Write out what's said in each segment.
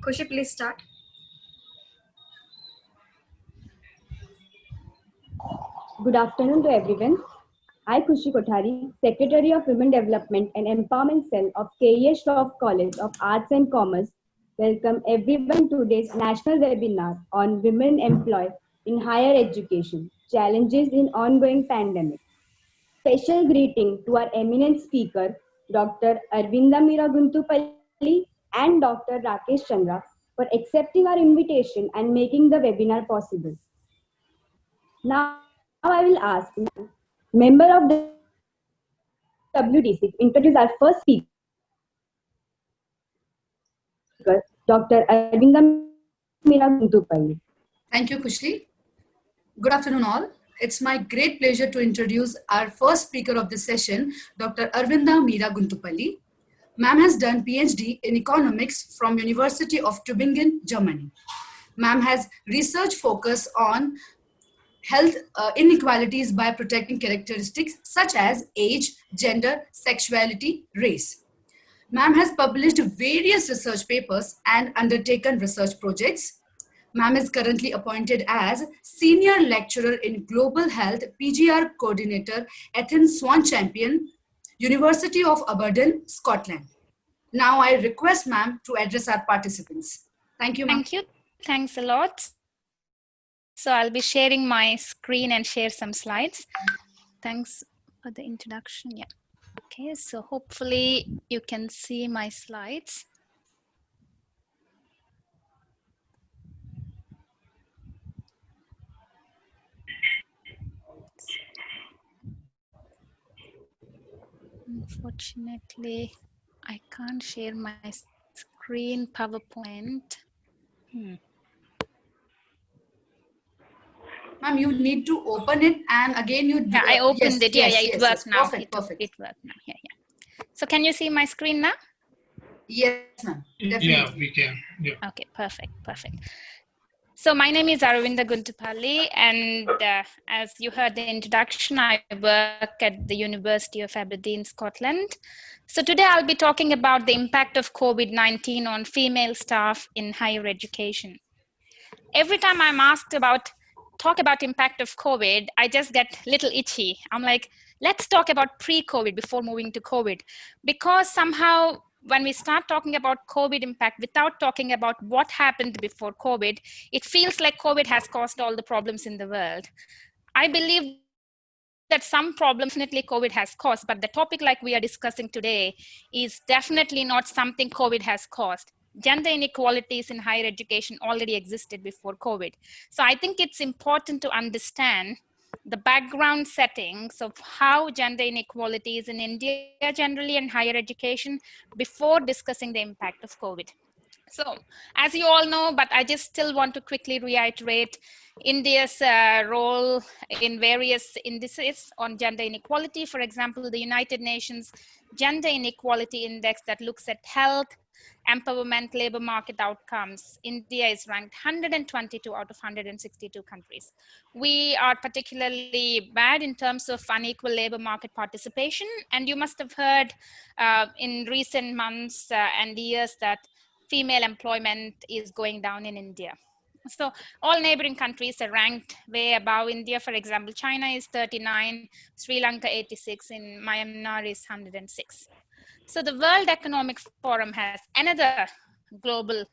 Khushi, please start. Good afternoon to everyone. I, 𝗘𝗺𝗃𝗏𝗏, Secretary of Women Development and Empowerment Cell of 𝗘𝗺𝗏𝗃 Shroff College of Arts and Commerce, welcome everyone to today's national webinar on women employed in higher education, challenges in ongoing pandemic. Special greeting to our eminent speaker, Dr. 𝗪𝗏𝗲𝗪𝗏𝗀𝗵𝗃𝗏 and Dr. 𝗏𝑟𝒂𝑠₻ for accepting our invitation and making the webinar possible. Now I will ask member of the WDC to introduce our first speaker, Dr. 𝗪𝗏𝗲𝗪𝗏𝗀𝗀𝗃𝗏. Thank you, Khushi. Good afternoon, all. It's my great pleasure to introduce our first speaker of this session, Dr. 𝗪𝗏𝗲𝗪𝗏𝗀𝗀𝗃𝗏. Ma'am has done PhD in economics from University of Tübingen, Germany. Ma'am has research focus on health inequalities by protecting characteristics such as age, gender, sexuality, race. Ma'am has published various research papers and undertaken research projects. Ma'am is currently appointed as Senior Lecturer in Global Health PGR Coordinator, Athena SWAN Champion, University of Aberdeen, Scotland. Now I request ma'am to address our participants. Thank you, ma'am. Thank you. Thanks a lot. So I'll be sharing my screen and share some slides. Thanks for the introduction. Yeah. Okay, so hopefully you can see my slides. Unfortunately, I can't share my screen PowerPoint. Ma'am, you need to open it and again you do. Yeah, I opened it. Yeah, it works now. Perfect, perfect. It worked now. Yeah. So can you see my screen now? Yes, ma'am. Yeah, we can. Yeah. Okay, perfect. So my name is 𝗪𝗏𝗲𝗪𝗏𝗀𝗀𝗃𝗏, and as you heard the introduction, I work at the University of Aberdeen, Scotland. So today I'll be talking about the impact of COVID-19 on female staff in higher education. Every time I'm asked talk about impact of COVID, I just get a little itchy. I'm like, let's talk about pre-COVID before moving to COVID, because somehow when we start talking about COVID impact without talking about what happened before COVID, it feels like COVID has caused all the problems in the world. I believe that some problems definitely COVID has caused, but the topic like we are discussing today is definitely not something COVID has caused. Gender inequalities in higher education already existed before COVID. So I think it's important to understand the background settings of how gender inequalities in India generally and higher education before discussing the impact of COVID. So as you all know, but I just still want to quickly reiterate India's role in various indices on gender inequality. For example, the United Nations Gender Inequality Index that looks at health, empowerment, labor market outcomes. India is ranked 122 out of 162 countries. We are particularly bad in terms of unequal labor market participation. And you must have heard in recent months and years that female employment is going down in India. So all neighboring countries are ranked way above India. For example, China is 39, Sri Lanka 86, in Myanmar is 106. So the World Economic Forum has another global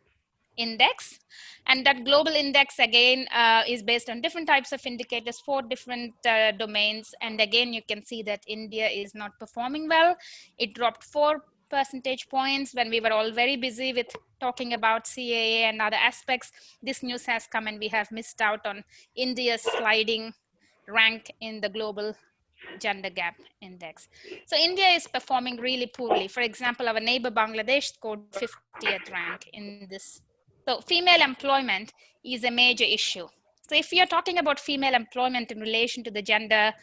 index, and that global index again is based on different types of indicators for different domains. And again, you can see that India is not performing well. It dropped 4 percentage points when we were all very busy with talking about CAA and other aspects. This news has come and we have missed out on India's sliding rank in the global gender gap index. So India is performing really poorly. For example, our neighbor Bangladesh scored 50th rank in this. So female employment is a major issue. So if you're talking about female employment in relation to the gender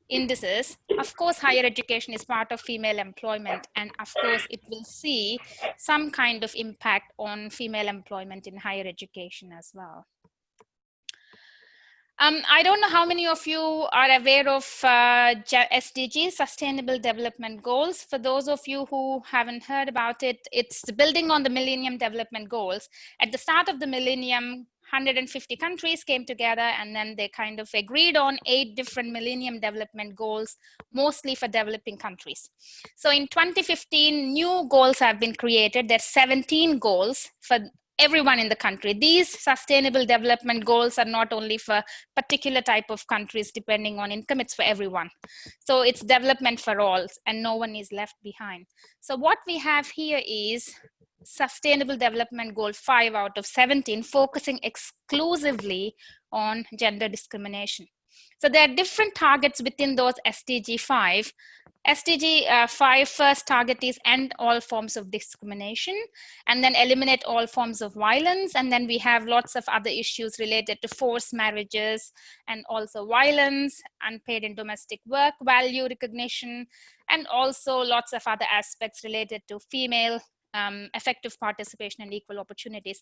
indices, of course, higher education is part of female employment. And of course, it will see some kind of impact on female employment in higher education as well. I don't know how many of you are aware of SDG, Sustainable Development Goals. For those of you who haven't heard about it, it's building on the Millennium Development Goals. At the start of the millennium, 150 countries came together and then they kind of agreed on 8 different Millennium Development Goals, mostly for developing countries. So in 2015, new goals have been created. There's 17 goals for everyone in the country. These sustainable development goals are not only for particular type of countries depending on income, it's for everyone. So it's development for all and no one is left behind. So what we have here is Sustainable Development Goal 5 out of 17, focusing exclusively on gender discrimination. So there are different targets within those SDG 5. SDG 5 first target is end all forms of discrimination and then eliminate all forms of violence. And then we have lots of other issues related to forced marriages and also violence, unpaid and domestic work, value recognition, and also lots of other aspects related to female effective participation and equal opportunities.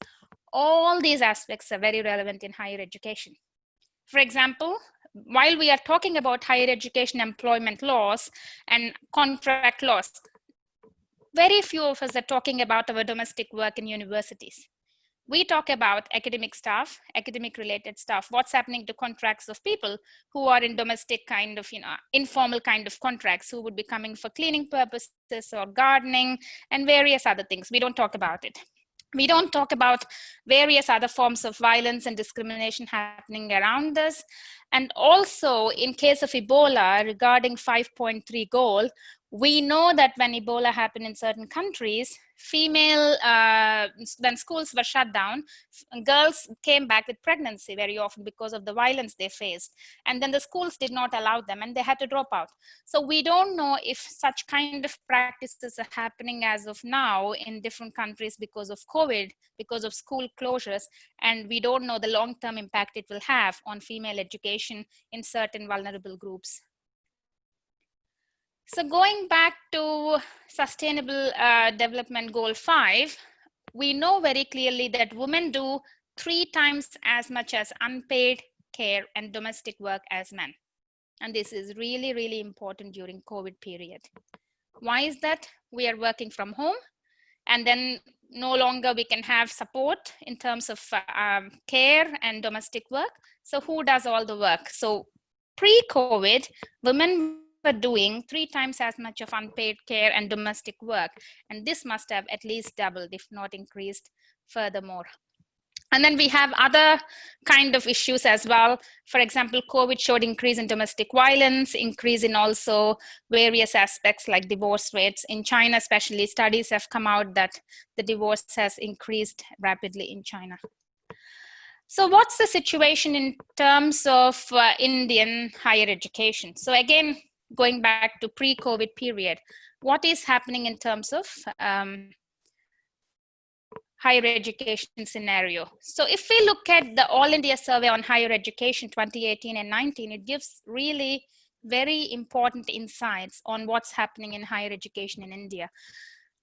All these aspects are very relevant in higher education. For example, while we are talking about higher education employment laws and contract laws, very few of us are talking about our domestic work in universities. We talk about academic staff, academic related staff, what's happening to contracts of people who are in domestic kind of, informal kind of contracts, who would be coming for cleaning purposes or gardening and various other things. We don't talk about it. We don't talk about various other forms of violence and discrimination happening around us. And also in case of Ebola, regarding 5.3 goal, we know that when Ebola happened in certain countries, when schools were shut down, girls came back with pregnancy very often because of the violence they faced. And then the schools did not allow them and they had to drop out. So we don't know if such kind of practices are happening as of now in different countries because of COVID, because of school closures, and we don't know the long-term impact it will have on female education in certain vulnerable groups. So going back to Sustainable Development Goal 5, we know very clearly that women do 3 times as much as unpaid care and domestic work as men. And this is really, really important during COVID period. Why is that? We are working from home and then no longer we can have support in terms of care and domestic work. So who does all the work? So pre-COVID, women were doing 3 times as much of unpaid care and domestic work. And this must have at least doubled, if not increased furthermore. And then we have other kind of issues as well. For example, COVID showed increase in domestic violence, increase in also various aspects like divorce rates. In China, especially, studies have come out that the divorce has increased rapidly in China. So what's the situation in terms of Indian higher education? So again, going back to pre-COVID period, what is happening in terms of higher education scenario? So if we look at the All India Survey on Higher Education 2018 and 19, it gives really very important insights on what's happening in higher education in India.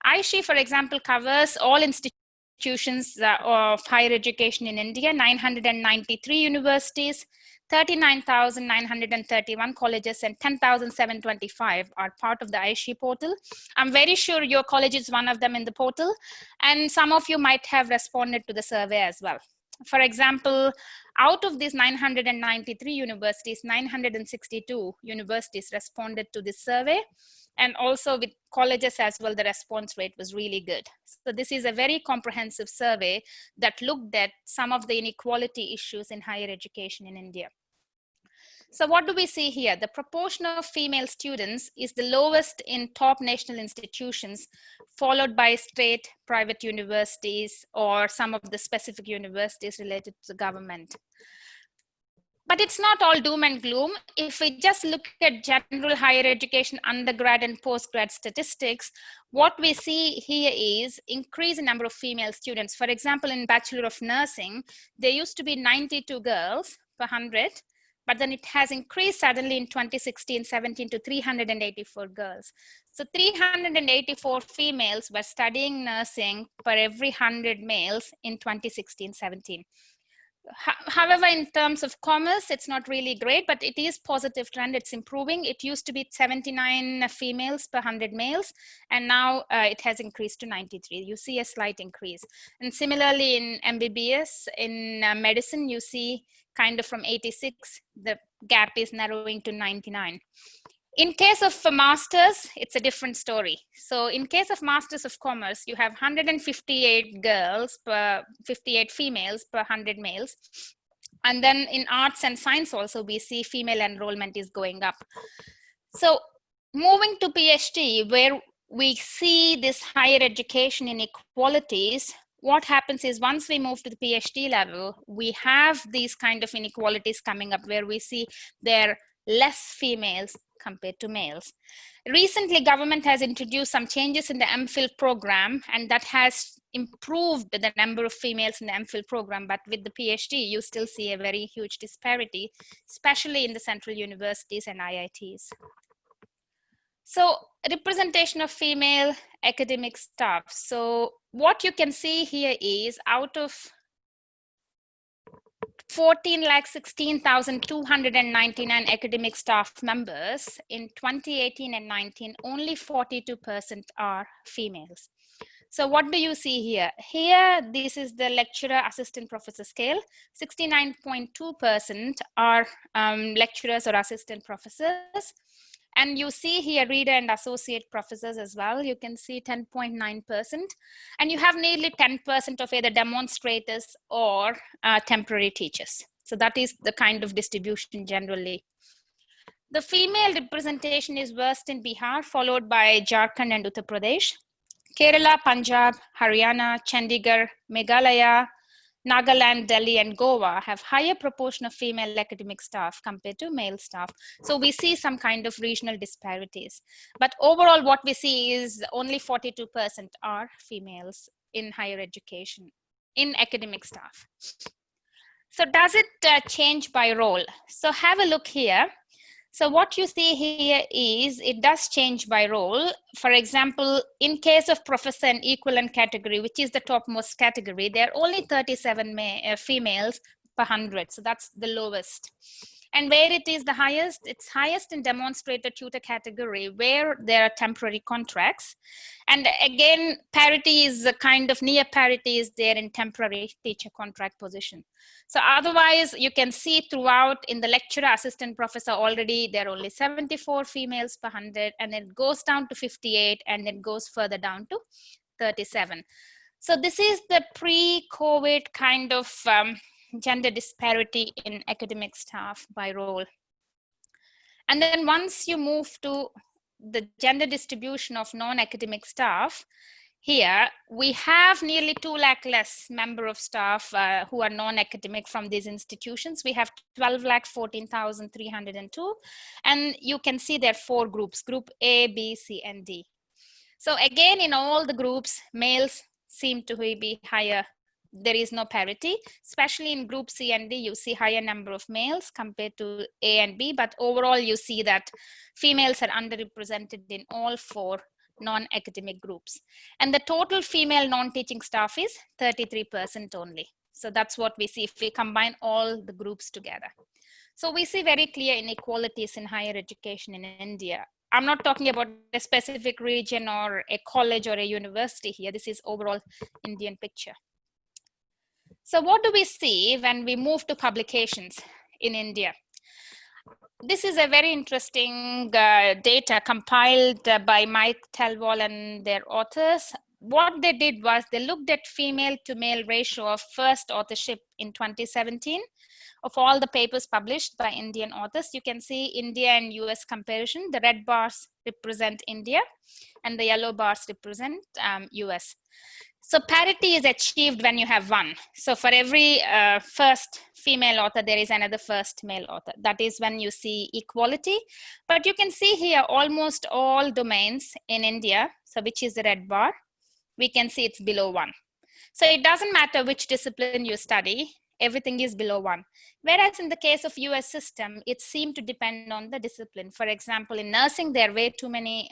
𝗓𝗍, for example, covers all institutions of higher education in India, 993 universities, 39,931 colleges and 10,725 are part of the 𝗓𝗍 portal. I'm very sure your college is one of them in the portal, and some of you might have responded to the survey as well. For example, out of these 993 universities, 962 universities responded to this survey, and also with colleges as well, the response rate was really good. So this is a very comprehensive survey that looked at some of the inequality issues in higher education in India. So what do we see here? The proportion of female students is the lowest in top national institutions, followed by state, private universities, or some of the specific universities related to the government. But it's not all doom and gloom. If we just look at general higher education, undergrad and postgrad statistics, what we see here is increase in number of female students. For example, in Bachelor of Nursing, there used to be 92 girls per 100, but then it has increased suddenly in 2016-17 to 384 girls. So 384 females were studying nursing per every 100 males in 2016-17. However, in terms of commerce, it's not really great, but it is positive trend. It's improving. It used to be 79 females per 100 males, and now it has increased to 93. You see a slight increase. And similarly in MBBS, in medicine, you see kind of from 86, the gap is narrowing to 99. In case of masters, it's a different story. So in case of masters of commerce, you have 158 girls per 58 females per 100 males. And then in arts and science also, we see female enrollment is going up. So moving to PhD, where we see this higher education inequalities, what happens is once we move to the PhD level, we have these kind of inequalities coming up where we see there are less females compared to males. Recently, government has introduced some changes in the MPhil program, and that has improved the number of females in the MPhil program. But with the PhD, you still see a very huge disparity, especially in the central universities and IITs. So representation of female academic staff. So what you can see here is out of 14,16,299 academic staff members in 2018 and 19, only 42% are females. So what do you see here? Here, this is the lecturer assistant professor scale. 69.2% are lecturers or assistant professors. And you see here reader and associate professors as well. You can see 10.9%. And you have nearly 10% of either demonstrators or temporary teachers. So that is the kind of distribution generally. The female representation is worst in Bihar, followed by Jharkhand and Uttar Pradesh. Kerala, Punjab, Haryana, Chandigarh, Meghalaya, Nagaland, Delhi, and Goa have higher proportion of female academic staff compared to male staff. So we see some kind of regional disparities. But overall, what we see is only 42% are females in higher education, in academic staff. So does it change by role? So have a look here. So what you see here is it does change by role. For example, in case of professor and equivalent category, which is the topmost category, there are only 37 females per 100. So that's the lowest. And where it is the highest, it's highest in demonstrator tutor category where there are temporary contracts. And again, parity is a kind of near parity is there in temporary teacher contract position. So otherwise, you can see throughout in the lecturer assistant professor already, there are only 74 females per 100, and it goes down to 58, and then goes further down to 37. So this is the pre-COVID kind of gender disparity in academic staff by role. And then once you move to the gender distribution of non-academic staff, here we have nearly 2 lakh less member of staff who are non-academic from these institutions. We have 12,14,302, and you can see there are 4 groups, group A, B, C, and D. So again, in all the groups, males seem to be higher. There is no parity, especially in group C and D, you see higher number of males compared to A and B, but overall you see that females are underrepresented in all 4 non-academic groups. And the total female non-teaching staff is 33% only. So that's what we see if we combine all the groups together. So we see very clear inequalities in higher education in India. I'm not talking about a specific region or a college or a university here. This is overall Indian picture. So what do we see when we move to publications in India? This is a very interesting data compiled by Mike Thelwall and their authors. What they did was they looked at female to male ratio of first authorship in 2017 of all the papers published by Indian authors. You can see India and US comparison. The red bars represent India and the yellow bars represent US. So parity is achieved when you have 1. So for every first female author, there is another first male author. That is when you see equality. But you can see here almost all domains in India, so which is the red bar, we can see it's below 1. So it doesn't matter which discipline you study, everything is below 1. Whereas in the case of US system, it seemed to depend on the discipline. For example, in nursing, there are way too many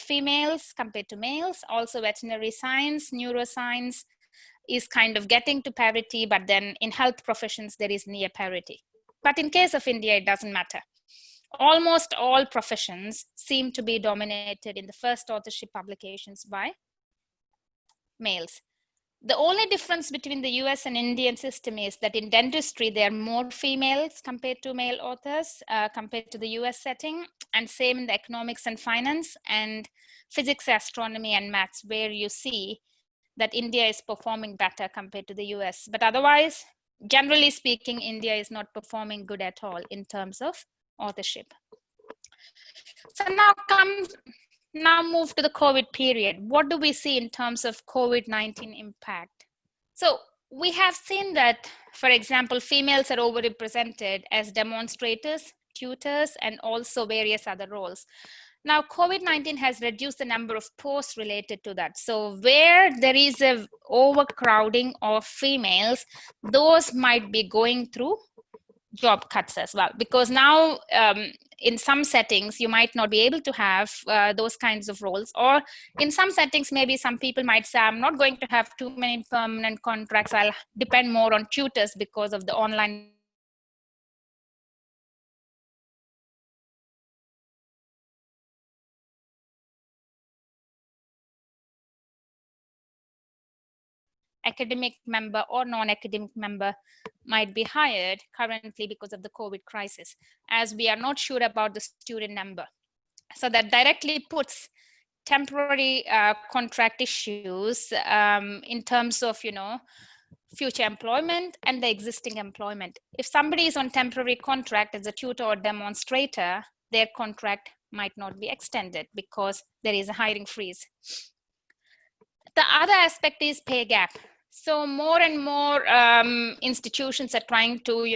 females compared to males, also veterinary science, neuroscience, is kind of getting to parity, but then in health professions, there is near parity. But in case of India, it doesn't matter. Almost all professions seem to be dominated in the first authorship publications by males. The only difference between the US and Indian system is that in dentistry, there are more females compared to male authors compared to the US setting, and same in the economics and finance and physics, astronomy, and maths, where you see that India is performing better compared to the US. But otherwise, generally speaking, India is not performing good at all in terms of authorship. So now move to the COVID period. What do we see in terms of COVID-19 impact? So we have seen that, for example, females are overrepresented as demonstrators, tutors, and also various other roles. Now, COVID-19 has reduced the number of posts related to that. So where there is a overcrowding of females, those might be going through job cuts as well, because now in some settings you might not be able to have those kinds of roles, or in some settings maybe some people might say, I'm not going to have too many permanent contracts, I'll depend more on tutors because of the online academic member or non-academic member might be hired currently because of the COVID crisis, as we are not sure about the student number. So that directly puts temporary contract issues in terms of, future employment and the existing employment. If somebody is on temporary contract as a tutor or demonstrator, their contract might not be extended because there is a hiring freeze. The other aspect is pay gap. So more and more institutions are trying to,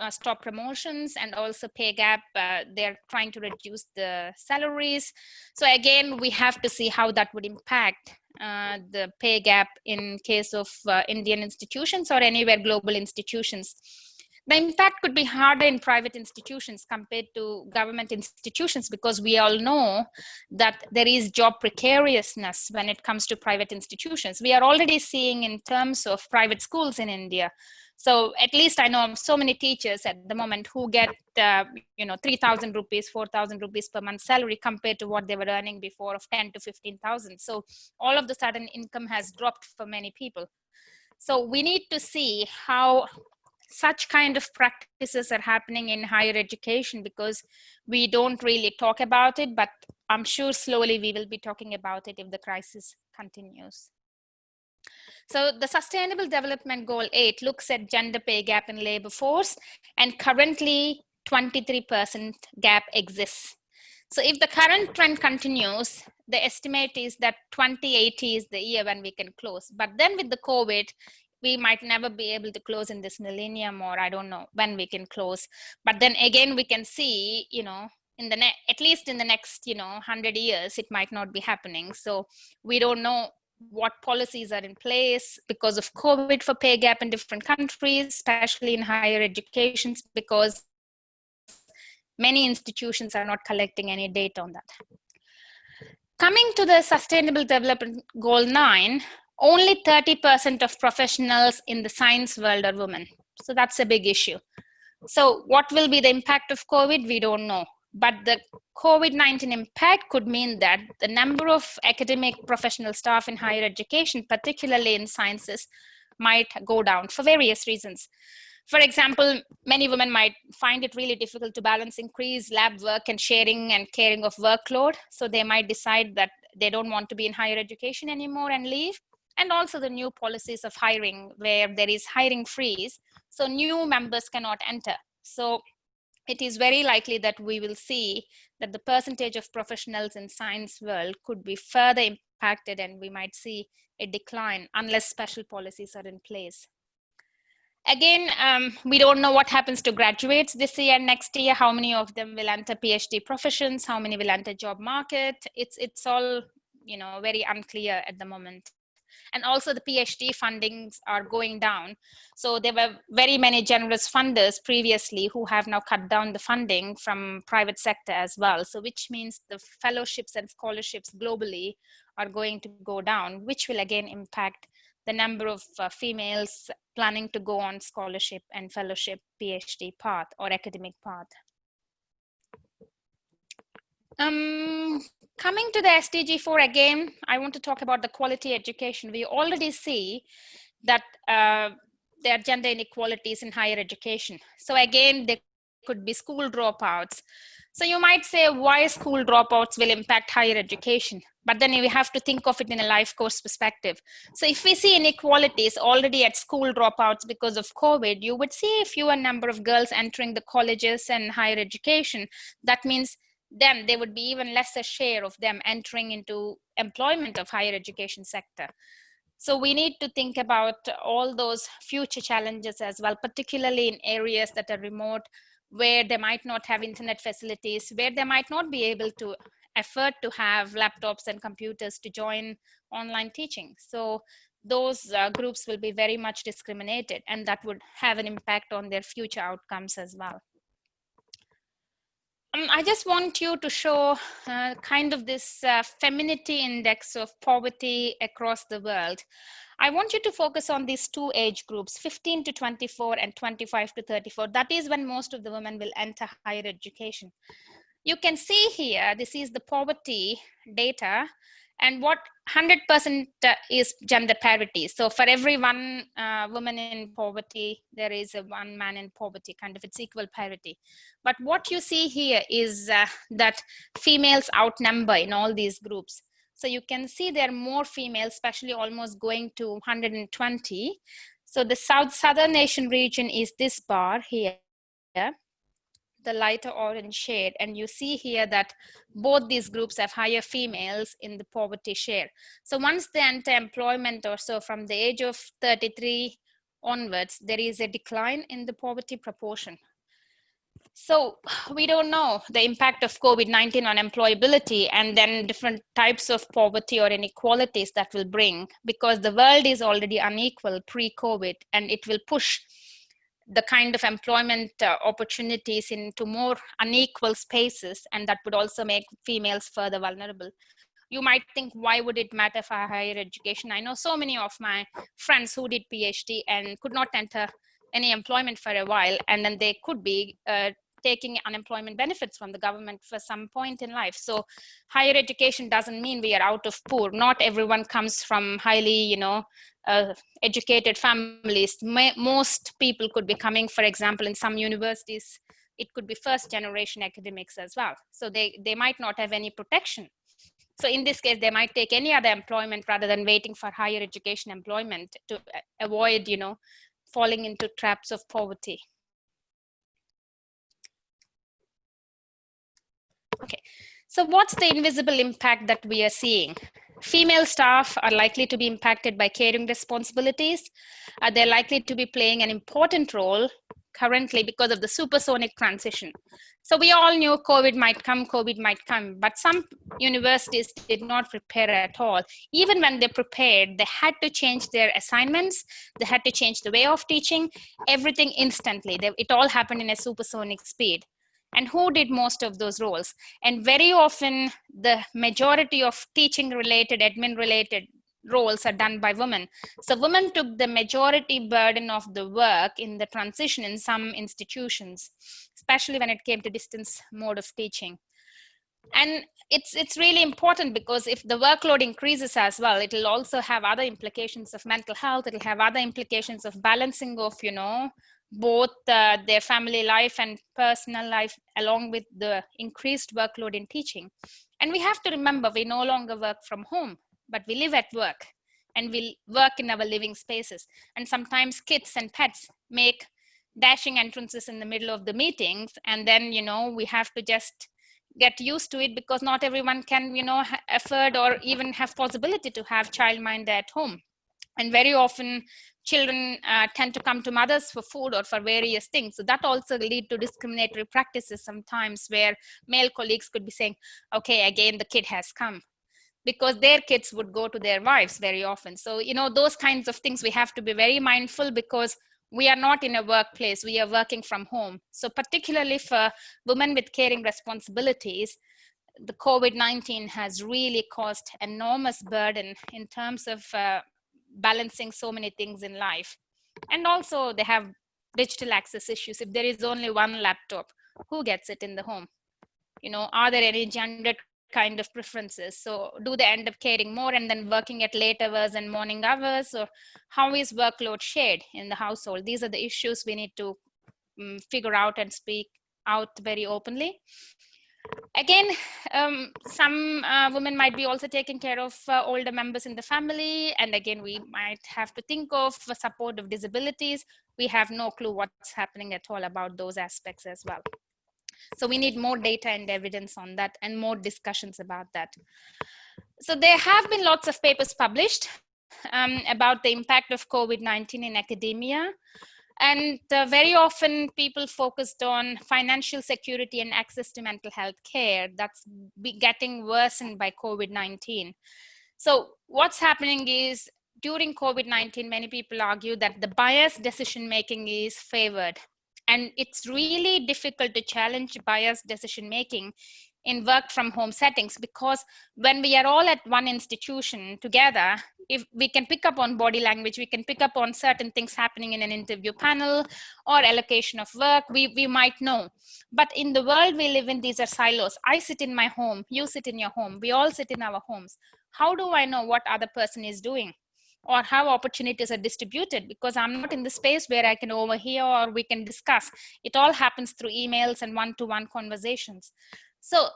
stop promotions, and also pay gap. They're trying to reduce the salaries. So again, we have to see how that would impact the pay gap in case of Indian institutions or anywhere global institutions. The impact could be harder in private institutions compared to government institutions, because we all know that there is job precariousness when it comes to private institutions. We are already seeing in terms of private schools in India. So at least I know of so many teachers at the moment who get 3,000 rupees, 4,000 rupees per month salary compared to what they were earning before of 10 to 15,000. So all of the sudden income has dropped for many people. So we need to see how such kind of practices are happening in higher education, because we don't really talk about it, but I'm sure slowly we will be talking about it if the crisis continues. So the Sustainable Development Goal 8 looks at gender pay gap in labor force, and currently 23% gap exists. So if the current trend continues, the estimate is that 2080 is the year when we can close. But then with the COVID, we might never be able to close in this millennium, or I don't know when we can close. But then again, we can see, in the at least in the next, 100 years, it might not be happening. So we don't know what policies are in place because of COVID for pay gap in different countries, especially in higher education, because many institutions are not collecting any data on that. Coming to the Sustainable Development Goal 9, only 30% of professionals in the science world are women. So that's a big issue. So what will be the impact of COVID? We don't know. But the COVID-19 impact could mean that the number of academic professional staff in higher education, particularly in sciences, might go down for various reasons. For example, many women might find it really difficult to balance increased lab work and sharing and caring of workload. So they might decide that they don't want to be in higher education anymore and leave. And also the new policies of hiring, where there is hiring freeze, so new members cannot enter. So it is very likely that we will see that the percentage of professionals in science world could be further impacted, and we might see a decline unless special policies are in place. Again, we don't know what happens to graduates this year, next year, how many of them will enter PhD professions, how many will enter job market. It's all, very unclear at the moment. And also the PhD fundings are going down. So there were very many generous funders previously who have now cut down the funding from private sector as well. So which means the fellowships and scholarships globally are going to go down, which will again impact the number of females planning to go on scholarship and fellowship PhD path or academic path. Coming to the SDG 4 again, I want to talk about the quality education. We already see that there are gender inequalities in higher education. So again, there could be school dropouts. So you might say why school dropouts will impact higher education, but then we have to think of it in a life course perspective. So if we see inequalities already at school dropouts because of COVID, you would see a fewer number of girls entering the colleges and higher education. That means then there would be even lesser share of them entering into employment of higher education sector. So we need to think about all those future challenges as well, particularly in areas that are remote, where they might not have internet facilities, where they might not be able to afford to have laptops and computers to join online teaching. So those groups will be very much discriminated, and that would have an impact on their future outcomes as well. I just want you to show kind of this Femininity Index of poverty across the world. I want you to focus on these two age groups, 15 to 24 and 25 to 34. That is when most of the women will enter higher education. You can see here, this is the poverty data, and what 100% is gender parity. So for every one woman in poverty, there is a one man in poverty, kind of it's equal parity. But what you see here is that females outnumber in all these groups. So you can see there are more females, especially almost going to 120. So the southern Asian region is this bar here, the lighter orange shade, and you see here that both these groups have higher females in the poverty share. So once they enter employment or so, from the age of 33 onwards, there is a decline in the poverty proportion. So we don't know the impact of COVID-19 on employability and then different types of poverty or inequalities that will bring, because the world is already unequal pre-COVID, and it will push the kind of employment opportunities into more unequal spaces, and that would also make females further vulnerable. You might think, why would it matter for higher education? I know so many of my friends who did PhD and could not enter any employment for a while, and then they could be taking unemployment benefits from the government for some point in life. So higher education doesn't mean we are out of poor. Not everyone comes from highly, educated families. Most people could be coming, for example, in some universities, it could be first generation academics as well. So they might not have any protection. So in this case, they might take any other employment rather than waiting for higher education employment to avoid, falling into traps of poverty. Okay, so what's the invisible impact that we are seeing? Female staff are likely to be impacted by caring responsibilities. They're likely to be playing an important role currently because of the supersonic transition. So we all knew COVID might come, but some universities did not prepare at all. Even when they prepared, they had to change their assignments, they had to change the way of teaching, everything instantly. It all happened in a supersonic speed. And who did most of those roles? And very often, the majority of teaching related, admin related roles are done by women. So women took the majority burden of the work in the transition in some institutions, especially when it came to distance mode of teaching. And it's really important, because if the workload increases as well, it will also have other implications of mental health. It'll have other implications of balancing of, both their family life and personal life, along with the increased workload in teaching. And we have to remember, we no longer work from home, but we live at work, and we work in our living spaces. And sometimes kids and pets make dashing entrances in the middle of the meetings, and then we have to just get used to it, because not everyone can afford or even have possibility to have childminder at home. And very often children tend to come to mothers for food or for various things. So that also lead to discriminatory practices sometimes, where male colleagues could be saying, okay, again, the kid has come, because their kids would go to their wives very often. So, those kinds of things we have to be very mindful, because we are not in a workplace, we are working from home. So particularly for women with caring responsibilities, the COVID-19 has really caused enormous burden in terms of balancing so many things in life. And also they have digital access issues. If there is only one laptop, who gets it in the home? You know, are there any gendered kind of preferences? So do they end up caring more and then working at late hours and morning hours? Or how is workload shared in the household? These are the issues we need to figure out and speak out very openly. Again, some women might be also taking care of older members in the family. And again, we might have to think of support of disabilities. We have no clue what's happening at all about those aspects as well. So we need more data and evidence on that and more discussions about that. So there have been lots of papers published about the impact of COVID-19 in academia. And very often people focused on financial security and access to mental health care. That's getting worsened by COVID-19. So what's happening is during COVID-19, many people argue that the biased decision-making is favored. And it's really difficult to challenge biased decision-making in work from home settings, because when we are all at one institution together, if we can pick up on body language, we can pick up on certain things happening in an interview panel or allocation of work, we might know. But in the world we live in, these are silos. I sit in my home, you sit in your home, we all sit in our homes. How do I know what other person is doing or how opportunities are distributed? Because I'm not in the space where I can overhear or we can discuss. It all happens through emails and one-to-one conversations. So,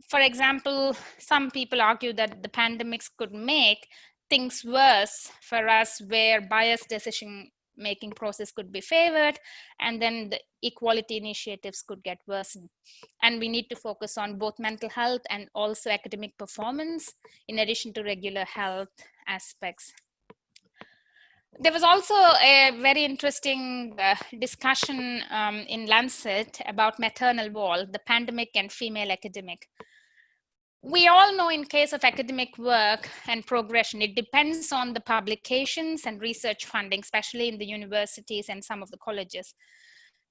for example, some people argue that the pandemics could make things worse for us, where biased decision-making process could be favored, and then the equality initiatives could get worsened. And we need to focus on both mental health and also academic performance, in addition to regular health aspects. There was also a very interesting discussion in Lancet about maternal wall, the pandemic and female academic. We all know in case of academic work and progression, it depends on the publications and research funding, especially in the universities and some of the colleges.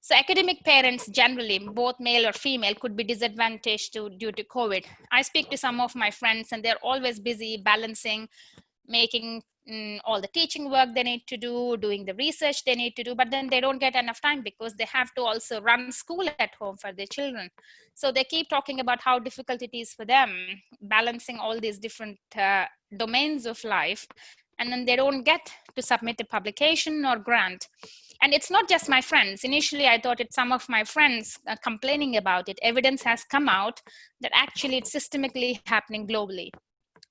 So academic parents generally, both male or female, could be disadvantaged due to COVID. I speak to some of my friends and they're always busy balancing, making all the teaching work they need to do, doing the research they need to do, but then they don't get enough time because they have to also run school at home for their children. So they keep talking about how difficult it is for them, balancing all these different domains of life, and then they don't get to submit a publication or grant. And it's not just my friends. Initially, I thought it's some of my friends complaining about it. Evidence has come out that actually it's systemically happening globally.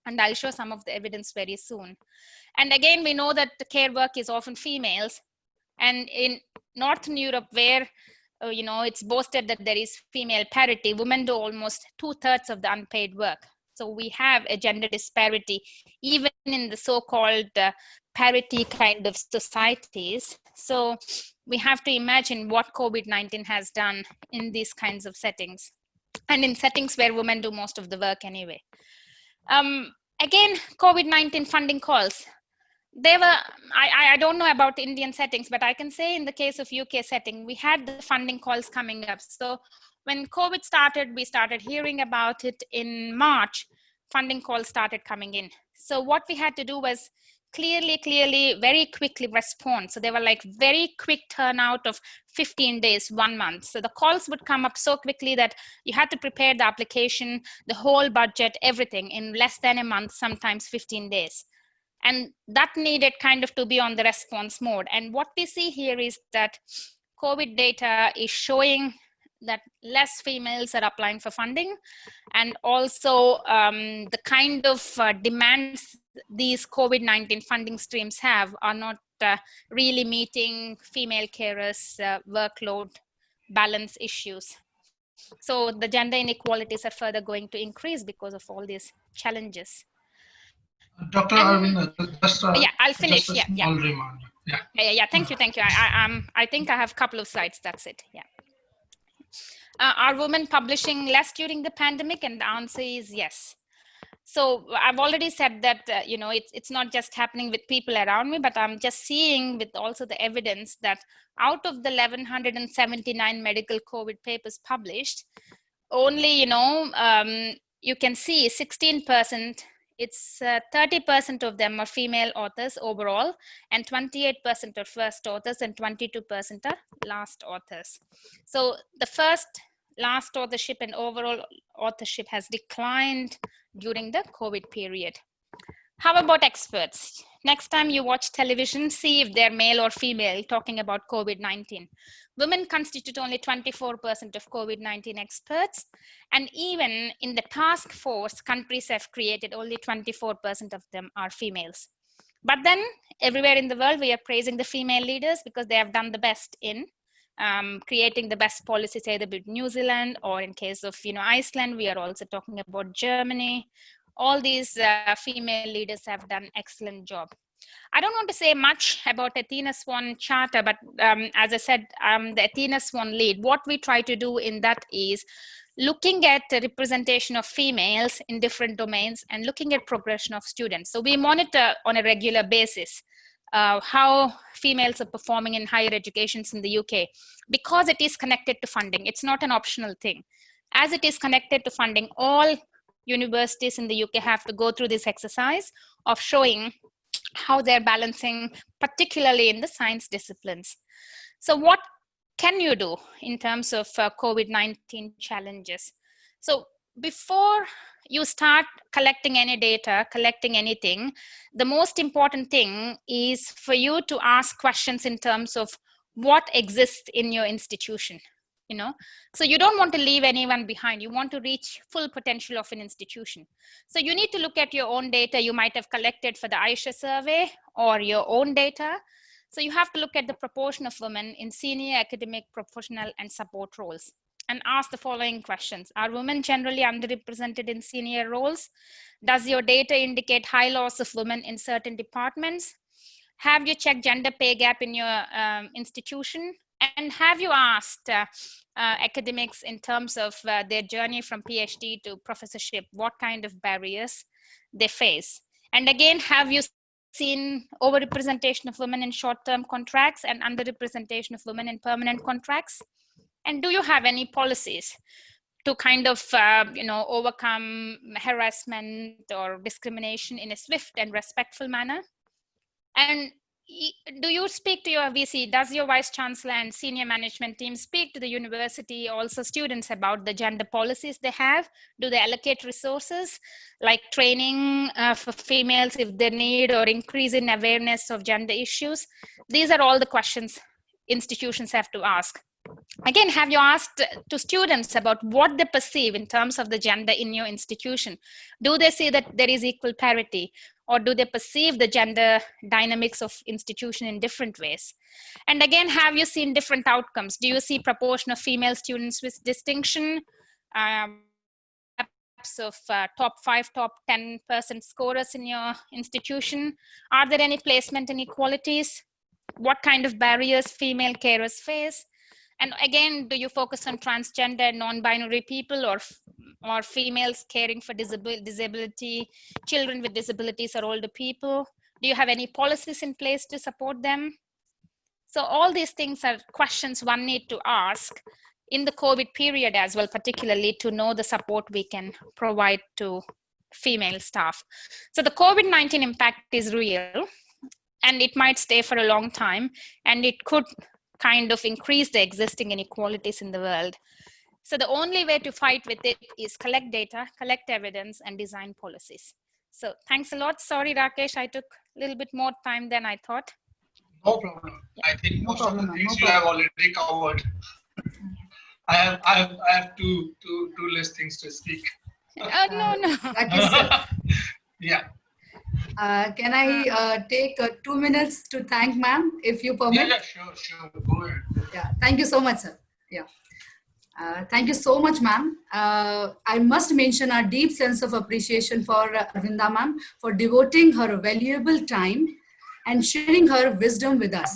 And I'll show some of the evidence very soon. And again, we know that the care work is often females. And in Northern Europe, where you know, it's boasted that there is female parity, women do almost 2/3 of the unpaid work. So we have a gender disparity, even in the so-called parity kind of societies. So we have to imagine what COVID-19 has done in these kinds of settings, and in settings where women do most of the work anyway. Again, COVID-19 funding calls. They were, I don't know about Indian settings, but I can say in the case of UK setting, we had the funding calls coming up. So when COVID started, we started hearing about it in March, funding calls started coming in. So what we had to do was clearly, very quickly respond. So they were like very quick turnout of 15 days, 1 month. So the calls would come up so quickly that you had to prepare the application, the whole budget, everything in less than a month, sometimes 15 days. And that needed kind of to be on the response mode. And what we see here is that COVID data is showing that less females are applying for funding, and also the kind of demands these COVID-19 funding streams have are not really meeting female carers' workload balance issues. So the gender inequalities are further going to increase because of all these challenges. Dr. Arvind, just yeah, I'll finish. Just a small remark. Yeah. Thank you. I think I have a couple of slides. That's it. Yeah. Are women publishing less during the pandemic? And the answer is yes. So I've already said that, you know, it's not just happening with people around me, but I'm just seeing with also the evidence that out of the 1,179 medical COVID papers published, only, you know, you can see 16% It's 30% of them are female authors overall, and 28% are first authors, and 22% are last authors. So the first, last authorship and overall authorship has declined during the COVID period. How about experts? Next time you watch television, see if they're male or female talking about COVID-19. Women constitute only 24% of COVID-19 experts. And even in the task force, countries have created only 24% of them are females. But then everywhere in the world, we are praising the female leaders because they have done the best in creating the best policies, either with New Zealand or in case of Iceland. We are also talking about Germany. All these female leaders have done excellent job. I don't want to say much about Athena SWAN Charter, but as I said, the Athena SWAN lead. What we try to do in that is looking at the representation of females in different domains and looking at progression of students. So we monitor on a regular basis how females are performing in higher educations in the UK, because it is connected to funding. It's not an optional thing. As it is connected to funding, all universities in the UK have to go through this exercise of showing how they're balancing, particularly in the science disciplines. So what can you do in terms of COVID-19 challenges? So before you start collecting any data, collecting anything, the most important thing is for you to ask questions in terms of what exists in your institution. So you don't want to leave anyone behind. You want to reach full potential of an institution. So you need to look at your own data you might have collected for the Aisha survey or your own data. So you have to look at the proportion of women in senior academic, professional, and support roles and ask the following questions. Are women generally underrepresented in senior roles? Does your data indicate high loss of women in certain departments? Have you checked gender pay gap in your institution? And have you asked academics in terms of their journey from PhD to professorship, what kind of barriers they face? And again, have you seen overrepresentation of women in short-term contracts and underrepresentation of women in permanent contracts? And do you have any policies to kind of overcome harassment or discrimination in a swift and respectful manner? And do you speak to your VC? Does your vice chancellor and senior management team speak to the university, also students, about the gender policies they have? Do they allocate resources like training for females if they need, or increase in awareness of gender issues? These are all the questions institutions have to ask. Again, have you asked to students about what they perceive in terms of the gender in your institution? Do they see that there is equal parity, or do they perceive the gender dynamics of institution in different ways? And again, have you seen different outcomes? Do you see proportion of female students with distinction, of top 5, top 10% scorers in your institution? Are there any placement inequalities? What kind of barriers female carers face? And again, do you focus on transgender, non-binary people, or females caring for disability, children with disabilities, or older people? Do you have any policies in place to support them? So all these things are questions one need to ask in the COVID period as well, particularly to know the support we can provide to female staff. So the COVID-19 impact is real, and it might stay for a long time, and it could kind of increase the existing inequalities in the world. So the only way to fight with it is collect data, collect evidence, and design policies. So thanks a lot. Sorry, Rakesh, I took a little bit more time than I thought. No problem. Yeah. I think most of the things you problem. have already covered. I have two less things to speak. No. Rakesh, sir. Yeah. Can I take 2 minutes to thank ma'am, if you permit? Yeah, sure. Go ahead. Yeah, thank you so much, sir. Yeah. Thank you so much, ma'am. I must mention our deep sense of appreciation for Arvinda ma'am for devoting her valuable time and sharing her wisdom with us.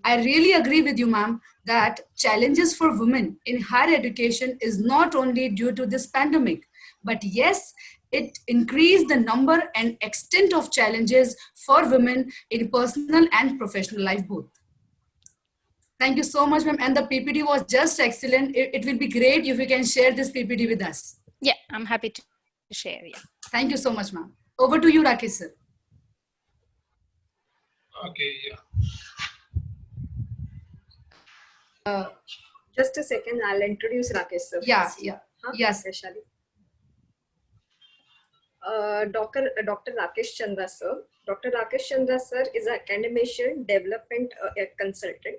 I really agree with you, ma'am, that challenges for women in higher education is not only due to this pandemic, but yes, it increased the number and extent of challenges for women in personal and professional life both. Thank you so much, ma'am. And the PPT was just excellent. It will be great if you can share this PPT with us. Yeah, I'm happy to share. Yeah. Thank you so much, ma'am. Over to you, Rakesh sir. Okay, yeah. Just a second, I'll introduce Rakesh sir. Yeah, first. yeah. Huh? Yes. Vaishali. Dr. Rakesh Chandra sir. Dr. Rakesh Chandra sir is an academician development consultant.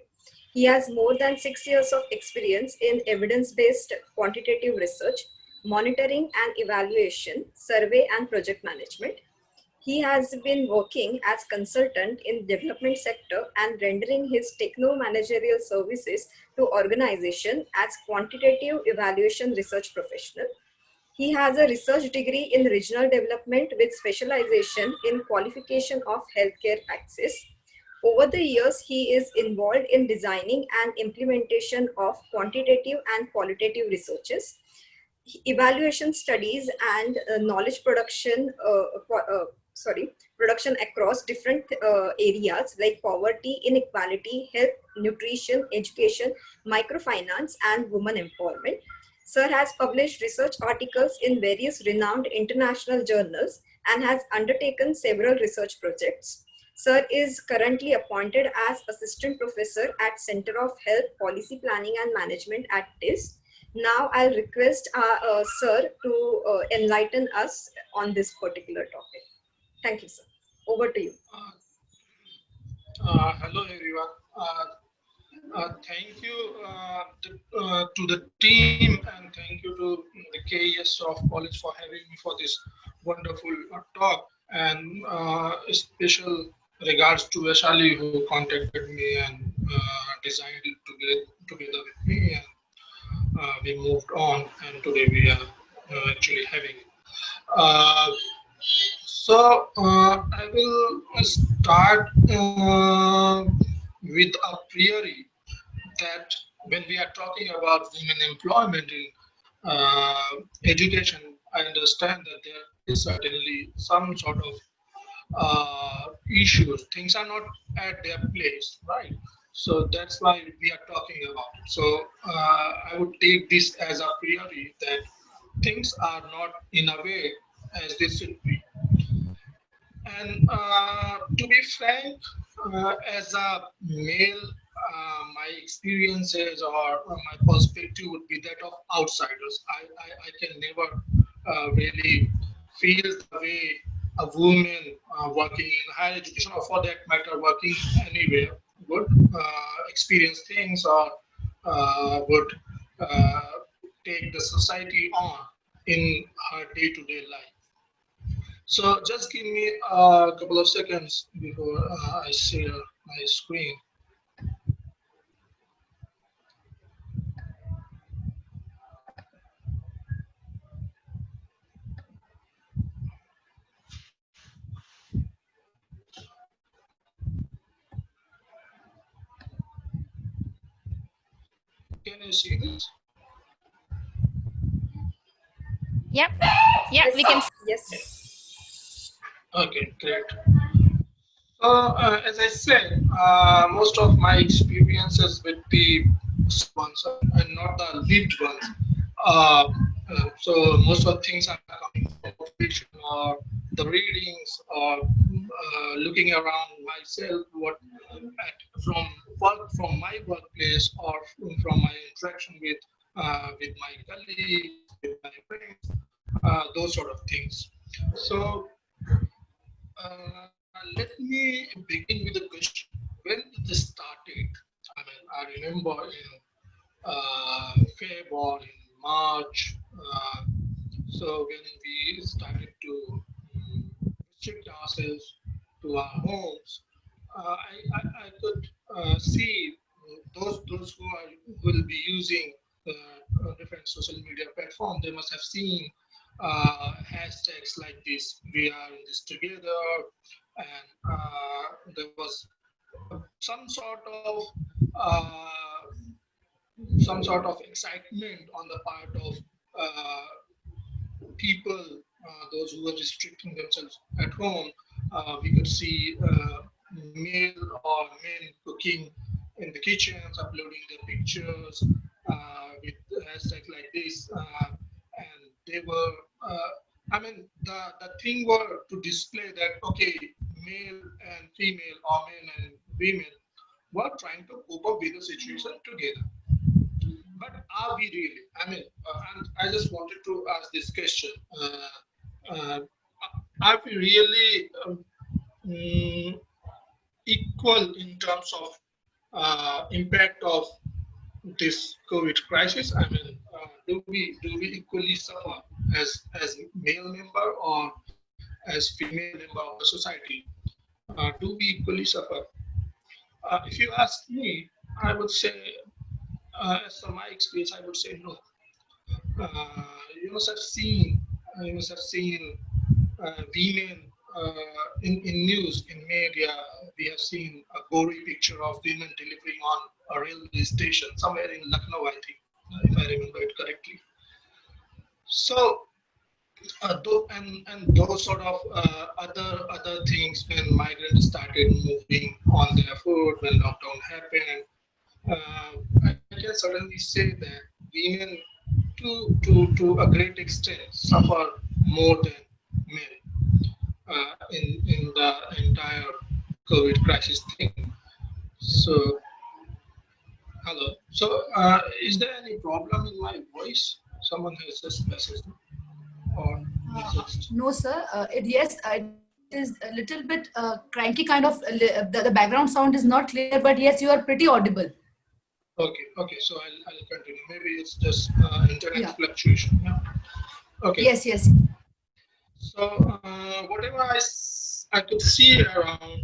He has more than 6 years of experience in evidence-based quantitative research, monitoring and evaluation, survey and project management. He has been working as consultant in development sector and rendering his techno-managerial services to organization as quantitative evaluation research professional. He has a research degree in regional development with specialization in qualification of healthcare access. Over the years, he is involved in designing and implementation of quantitative and qualitative researches, evaluation studies and knowledge production production across different areas like poverty, inequality, health, nutrition, education, microfinance and women empowerment. Sir has published research articles in various renowned international journals and has undertaken several research projects. Sir is currently appointed as Assistant Professor at Center of Health Policy Planning and Management at TIS. Now I'll request Sir to enlighten us on this particular topic. Thank you, sir. Over to you. Hello, everyone. Thank you to the team and thank you to the KES of College for having me for this wonderful talk, and special regards to Vaishali who contacted me and designed it together with me, and we moved on and today we are actually having it. I will start with a priori that when we are talking about women employment in education, I understand that there is certainly some sort of issues. Things are not at their place, right? So that's why we are talking about it. So I would take this as a priori that things are not in a way as they should be. And to be frank, as a male, my experiences or my perspective would be that of outsiders. I can never really feel the way a woman working in higher education, or for that matter working anywhere, would experience things or would take the society on in her day-to-day life. So just give me a couple of seconds before I share my screen. Can you see this? Yep. Yeah, we can. Yes. Okay, great. So as I said, most of my experiences with the ones and not the lived ones. So most of the things are coming from observation or the readings or looking around myself, from my workplace or from my interaction with my colleagues, with my friends, those sort of things. So let me begin with a question. When did this started? I mean, I remember in Feb or in March. So when we started to restrict ourselves to our homes, I could see those who will be using different social media platforms. They must have seen hashtags like this. We are in this together, and there was some sort of excitement on the part of people, those who were restricting themselves at home. We could see male or men cooking in the kitchens, uploading their pictures with hashtags like this, and they were. I mean, the thing were to display that, okay, male and female or men and women were trying to cope up with the situation together. But are we really? I mean, and I just wanted to ask this question. Are we really equal in terms of impact of this COVID crisis? I mean, do we equally suffer as male member or as female member of the society? Do we equally suffer? If you ask me, I would say, as from my experience, I would say no. You must have seen, women in news, in media. We have seen a gory picture of women delivering on a railway station somewhere in Lucknow, I think, if I remember it correctly. So, and those sort of other things, when migrants started moving on their foot, when lockdown happened, I can certainly say that women, to a great extent, suffer more than men in the entire COVID crisis thing. So, hello. So, is there any problem in my voice? Someone has just messaged me. Or no, sir. Yes, it is a little bit cranky kind of. The background sound is not clear, but yes, you are pretty audible. Okay. So I'll continue. Maybe it's just internet fluctuation. Yeah. Okay. Yes. So whatever I could see around,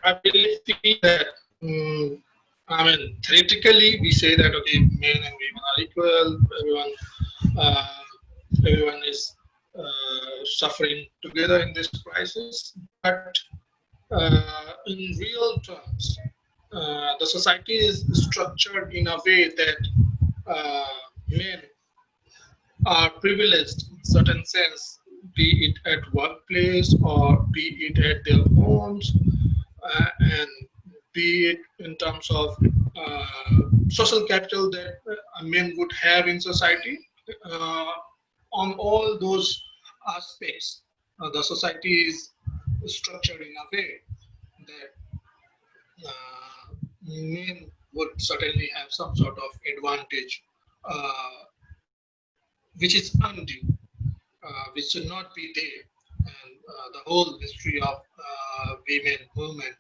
I really feel that. I mean, theoretically, we say that, okay, men and women are equal. Everyone is suffering together in this crisis. But in real terms, the society is structured in a way that men are privileged in certain sense, be it at workplace or be it at their homes, and be it in terms of social capital that men would have in society. On all those aspects, the society is structured in a way that men would certainly have some sort of advantage, which is undue, which should not be there. And the whole history of women movement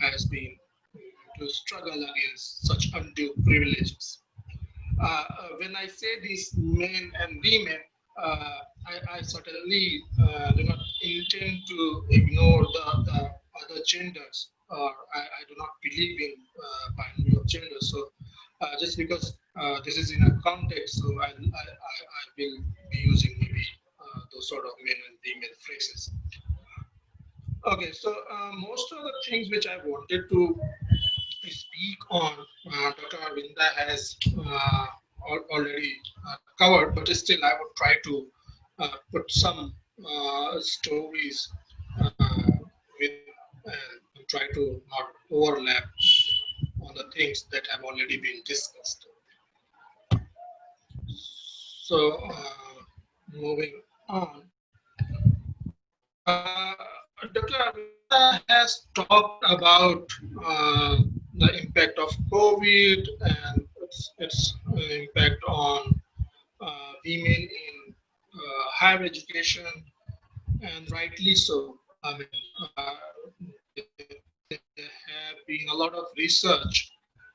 has been to struggle against such undue privileges. When I say these men and women, I certainly do not intend to ignore the other genders, or I do not believe in binary of gender. So just because this is in a context, so I will be using maybe those sort of men and women phrases. Okay, so most of the things which I wanted to speak on, Dr. Arvinda has already covered, but still I would try to put some stories with and try to not overlap on the things that have already been discussed. So moving on, Dr. Arvinda has talked about the impact of COVID and its impact on women in higher education, and rightly so. I mean, there have been a lot of research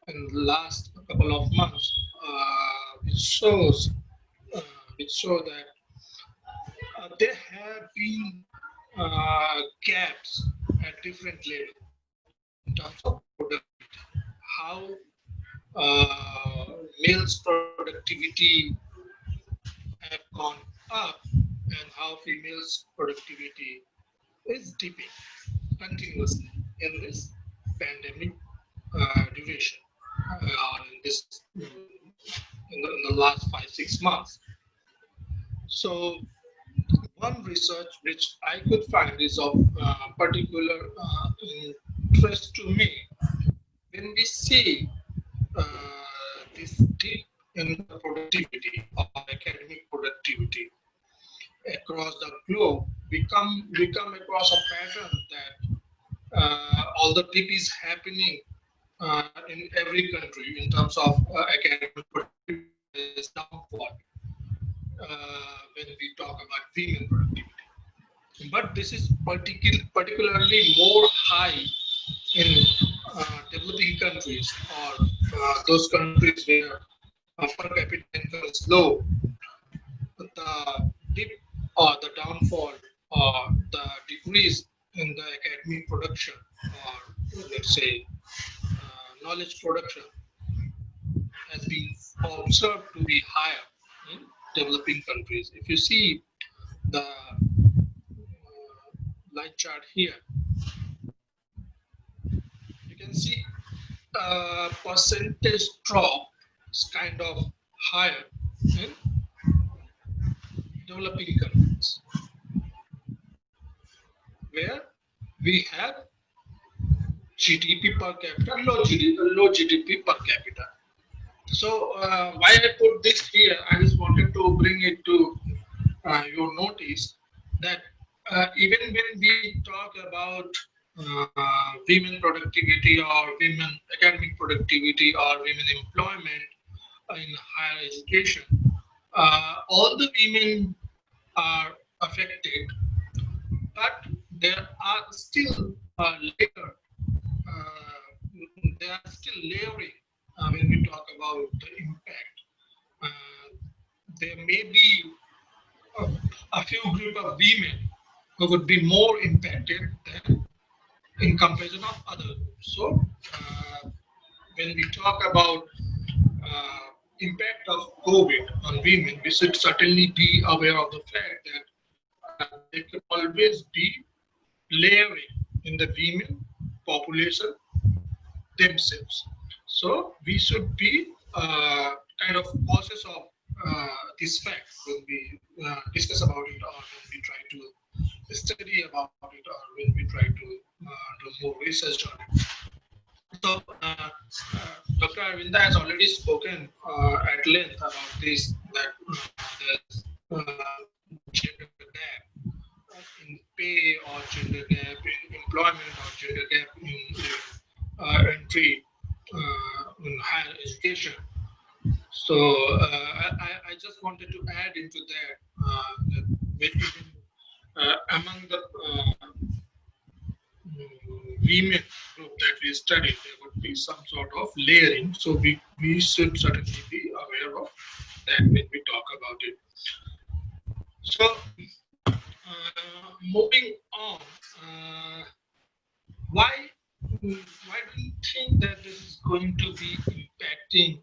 in the last couple of months which show that there have been gaps at different levels in terms of productivity. How males' productivity have gone up and how females' productivity is dipping continuously in this pandemic duration, or in the last 5-6 months. So one research which I could find is of particular interest to me. When we see this dip in the productivity of academic productivity across the globe, globe, we come across a pattern that although TP is happening in every country in terms of academic productivity is downfall when we talk about women productivity. But this is particularly more high in developing countries or those countries where per capita income is low. The dip or the downfall or the decrease in the academic production or let's say knowledge production has been observed to be higher in developing countries. If you see the line chart here, you can see percentage drop is kind of higher in developing countries, where we have GDP per capita, low GDP per capita. So why I put this here, I just wanted to bring it to your notice that even when we talk about women productivity or women academic productivity or women employment in higher education, all the women are affected, but there are still layer. They are still layering when we talk about the impact. There may be a few group of women who would be more impacted than in comparison of other groups. So when we talk about impact of COVID on women, we should certainly be aware of the fact that there could always be layering in the women population themselves. So we should be kind of cautious of this fact when we discuss about it or when we try to study about it or when we try to do more research on it. So Dr. Arvinda has already spoken at length about this, that there's gender gap in pay or gender gap in employment or gender gap in entry in higher education. So I just wanted to add into that, that among the women group that we studied, there would be some sort of layering. So we should certainly be aware of that when we talk about it. So moving on, why do you think that this is going to be impacting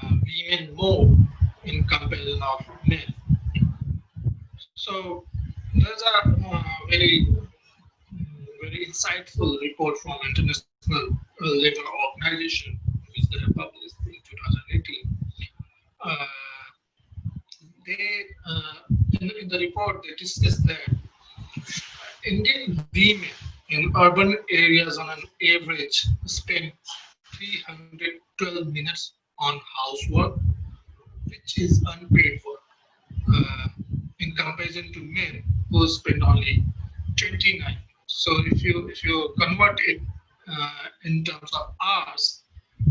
women more in comparison of men? So there's a very insightful report from International Labour Organization, which they have published in 2018. In the report, they discuss that Indian women in urban areas on an average spend 312 minutes on housework, which is unpaid for, in comparison to men who spend only 29. So if you convert it in terms of hours,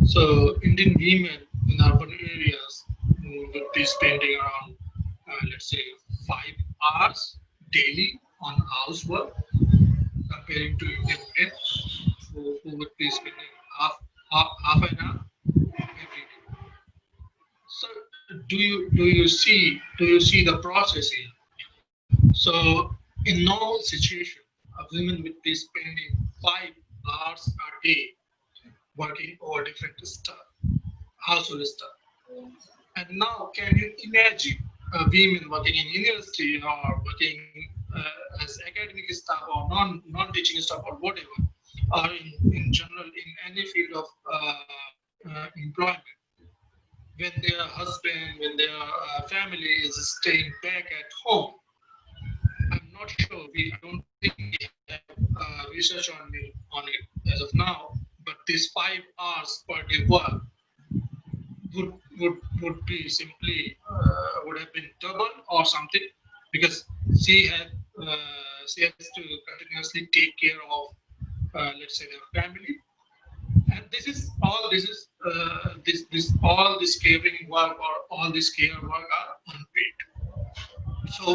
so Indian women in urban areas would be spending around let's say 5 hours daily on housework, comparing to Indian men who would be spending half an hour every day. So do you see the process here? So in normal situation, a woman would be spending 5 hours a day working over different stuff, household stuff. And now, can you imagine women working in university or working as academic staff or non-teaching staff or whatever, or in general in any field of employment, when their husband, when their family is staying back at home? I'm not sure. I don't think we have research on it as of now. But this 5 hours per day work would be simply would have been double or something because she has to continuously take care of, let's say, their family, and all this caring work or all this care work are unpaid. So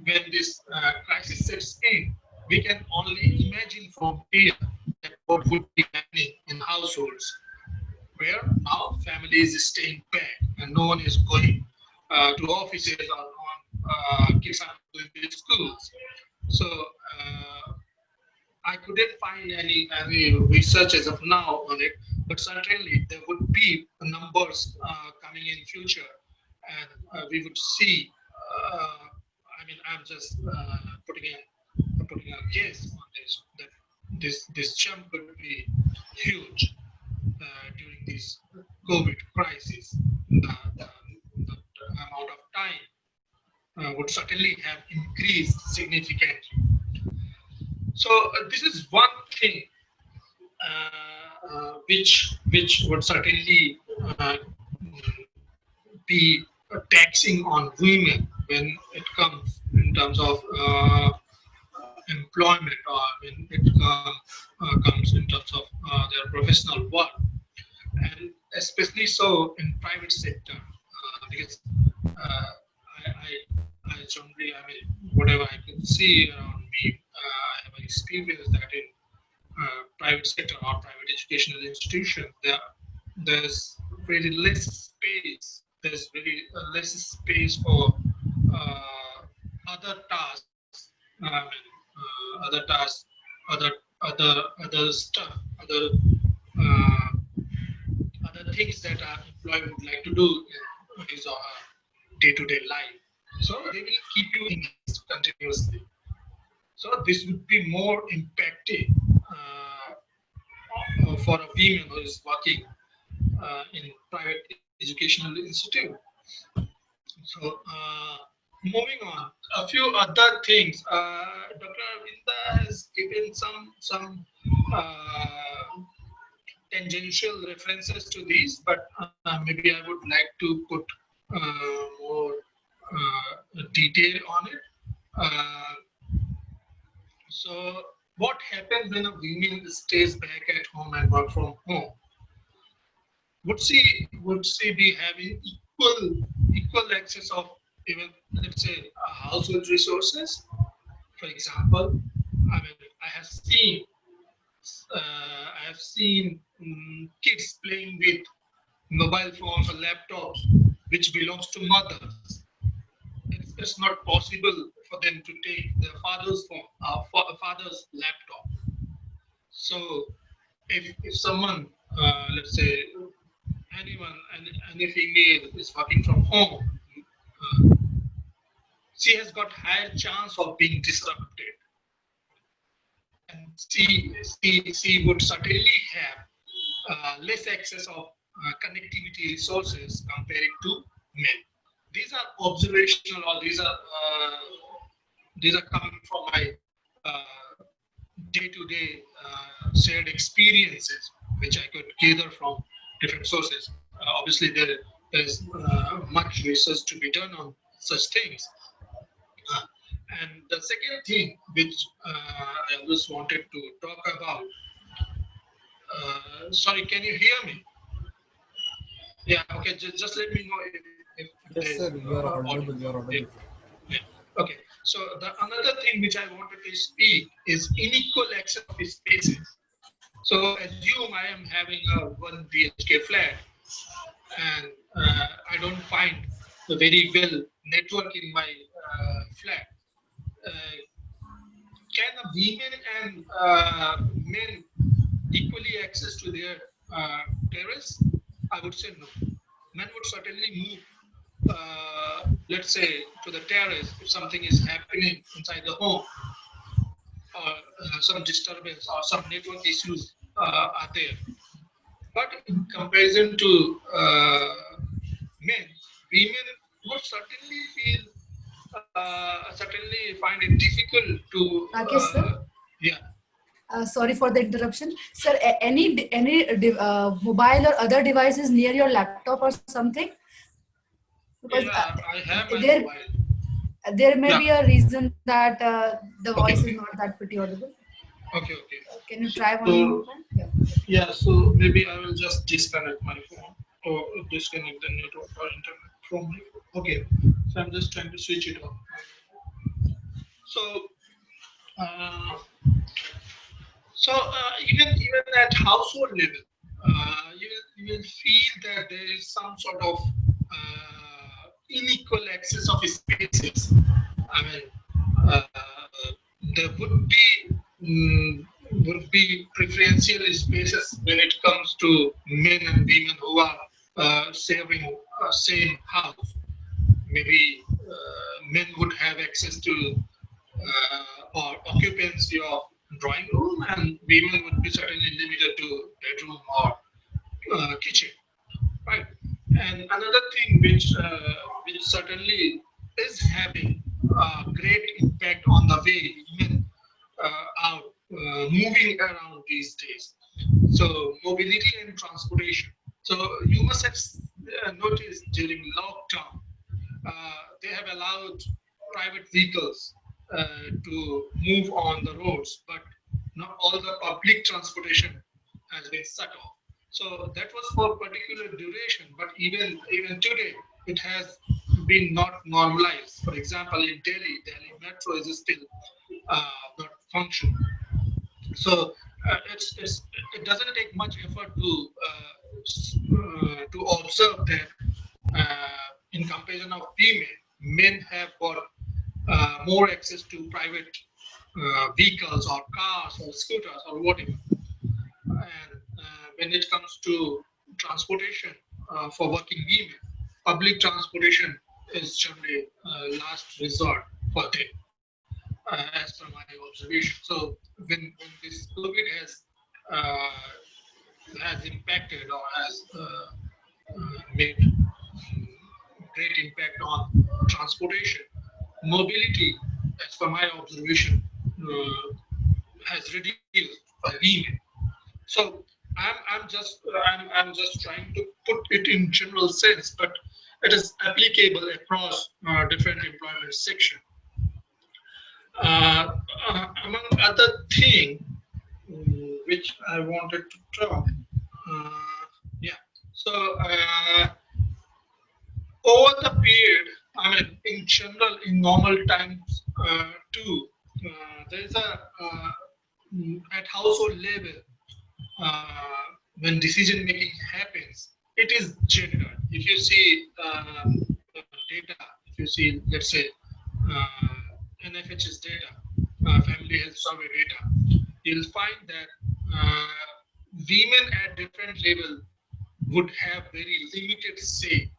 when this crisis sets in, we can only imagine from here that what would be happening in households where now family is staying back and no one is going to offices or kids are going to schools. So I couldn't find any research as of now on it, but certainly there would be numbers coming in future, and we would see. I'm just putting a guess on this, that this jump could be huge during this COVID crisis. The amount of time would certainly have increased significantly. So this is one thing which would certainly be taxing on women when it comes in terms of employment, or when it comes in terms of their professional work, and especially so in private sector, because I generally, whatever I can see around me, I have experienced that in private sector or private educational institution, there's very less space. There's very less space for other tasks. Other tasks, other stuff, other things that an employee would like to do in his or her day-to-day life. So they will keep you engaged continuously. So this would be more impacting for a woman who is working in private educational institute. So moving on, a few other things. Dr. Arvinda has given some tangential references to these, but maybe I would like to put more detail on it. So what happens when a woman stays back at home and work from home? Would she be having equal access of even, let's say, household resources? For example, I have seen kids playing with mobile phones or laptops which belongs to mothers. It's not possible for them to take their father's phone, father's laptop. So if someone, let's say, any female is working from home, she has got higher chance of being disrupted, and she would certainly have less access of connectivity resources compared to men. These are observational, or these are coming from my day-to-day shared experiences, which I could gather from different sources. Obviously, there is much research to be done on such things. And the second thing which I just wanted to talk about, sorry, can you hear me? Yeah, okay, just let me know if yes, sir, you are audible. You are audible. Yeah. Okay, so another thing which I wanted to speak is unequal access of spaces. So assume I am having a 1 BHK flat, and I don't find a very well network in my flat. Can a women and men equally access to their terrace? I would say no. Men would certainly move, let's say, to the terrace if something is happening inside the home, or some disturbance or some network issues are there. But in comparison to men, women would certainly find it difficult to. Rakesh, sir? Yeah. Sorry for the interruption, sir. Any mobile or other devices near your laptop or something? Because yeah, I have my mobile. There may Yeah. be a reason that the Okay, voice okay. is not that pretty audible. Okay, okay. Can you try one So, more time? Yeah. yeah, so maybe I will just disconnect my phone or disconnect the network or internet from my phone. Okay, so I'm just trying to switch it off. So, uh, even at household level, you will feel that there is some sort of unequal access of spaces. I mean, uh, there would be preferential spaces when it comes to men and women who are sharing same house. Maybe men would have access to or occupancy of drawing room, and women would be certainly limited to bedroom or kitchen, right? And another thing which certainly is having a great impact on the way women are moving around these days. So mobility and transportation. So you must have noticed during lockdown, they have allowed private vehicles to move on the roads, but not all the public transportation has been shut off. So that was for particular duration, but even today it has been not normalized. For example, in Delhi metro is still not functional. So it doesn't take much effort to observe that in comparison of female, men have got more access to private vehicles or cars or scooters or whatever. And when it comes to transportation for working women, public transportation is generally last resort for them, as per my observation. So when this COVID has impacted or has made great impact on transportation, mobility, as per my observation, has reduced by women. So I'm just trying to put it in general sense, but it is applicable across different employment section. Among other thing which I wanted to talk, yeah. So over the period, I mean, in general, in normal times too, there is a at household level, when decision making happens, it is gender. If you see data, if you see, let's say, NFHS data, family health survey data, you'll find that women at different level would have very limited say.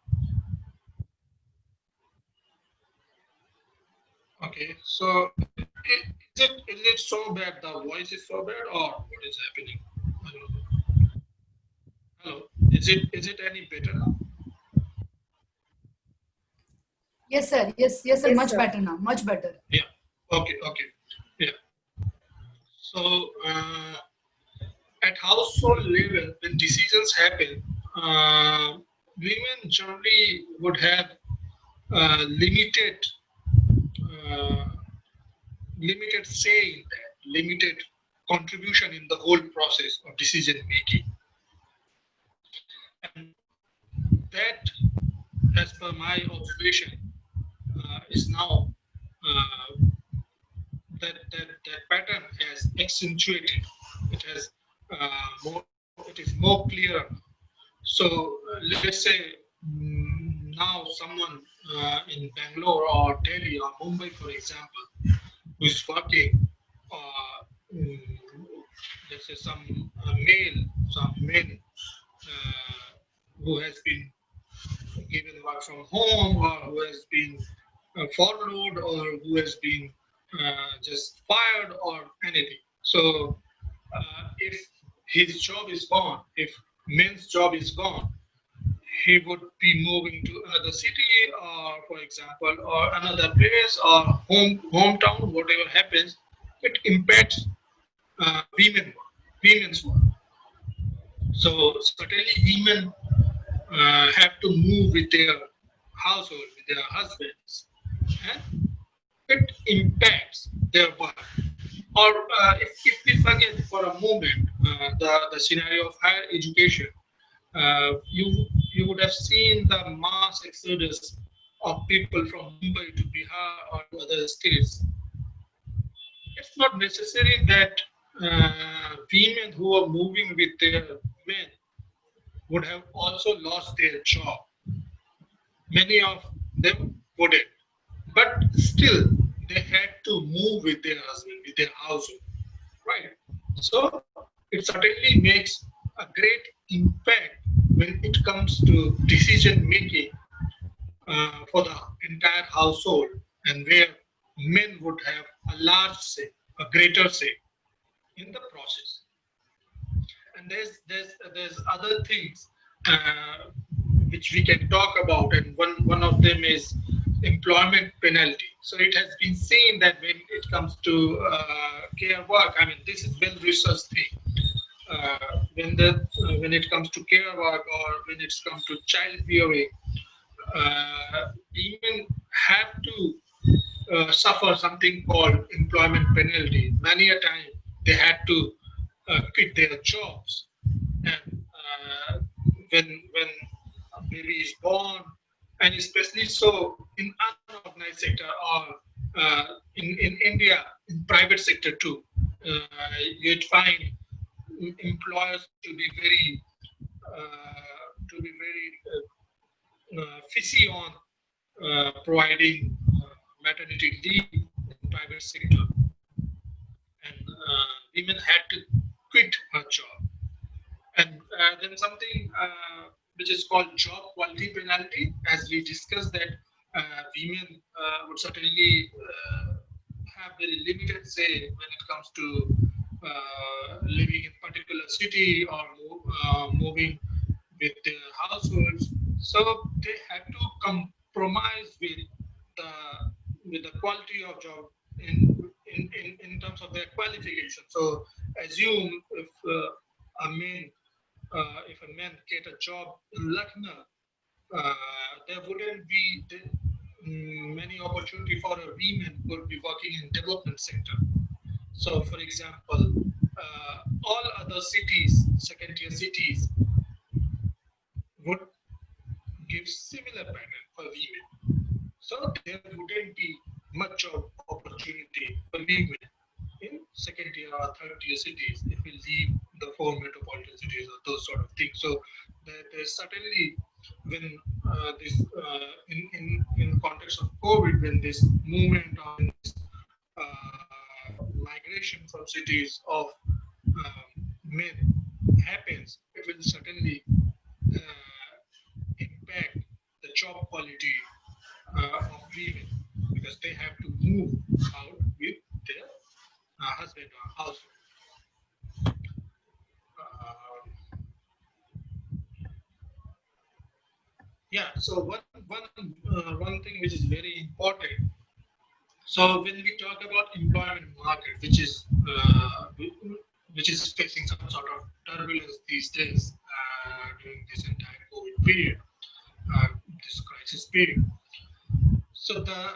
Okay, so is it so bad? The voice is so bad, or what is happening? I don't know. Hello, is it any better now? Yes, sir. Yes, sir. Yes, Much sir. better now. Much better. Yeah. Okay. Yeah. So at household level, when decisions happen, women generally would have limited limited say in that, limited contribution in the whole process of decision making, and that, as per my observation, is now that pattern has accentuated. It has it is more clear. So let's say now someone in Bangalore or Delhi or Mumbai, for example, who is working, let's say some men who has been given work from home, or who has been furloughed, or who has been just fired or anything. So if his job is gone, if men's job is gone, he would be moving to another city, or for example, or another place, or hometown, whatever happens, it impacts women's work. So certainly women have to move with their household, with their husbands, and it impacts their work. Or if we forget for a moment the scenario of higher education, you would have seen the mass exodus of people from Mumbai to Bihar or to other states. It's not necessary that women who are moving with their men would have also lost their job. Many of them wouldn't, but still they had to move with their husband, with their household, right? So it certainly makes a great impact when it comes to decision making for the entire household, and where men would have a large say, a greater say in the process. And there's other things which we can talk about, and one of them is employment penalty. So it has been seen that when it comes to care work, I mean, this is well researched thing. When it comes to care work, or when it comes to child rearing, women have to suffer something called employment penalty. Many a time they had to quit their jobs, and when a baby is born, and especially so in unorganized sector, or in India in private sector too, you'd find employers to be very fishy on providing maternity leave in private sector, and women had to quit her job. And then something which is called job quality penalty, as we discussed, that women would certainly have very limited say when it comes to living in particular city, or moving with their households. So they had to compromise with the quality of job in terms of their qualification. So assume if a man get a job in Lucknow, there wouldn't be many opportunity for a women who will be working in development sector. So, for example, all other cities, second-tier cities, would give similar pattern for women. So there wouldn't be much of opportunity for women in second-tier or third-tier cities if we leave the 4 metropolitan cities or those sort of things. So there's certainly, when this in context of COVID, when this movement or this migration from cities of men happens, it will certainly impact the job quality of women, because they have to move out with their husband or household. Yeah, so one thing which is very important. So when we talk about employment market, which is facing some sort of turbulence these days during this entire COVID period, this crisis period. So the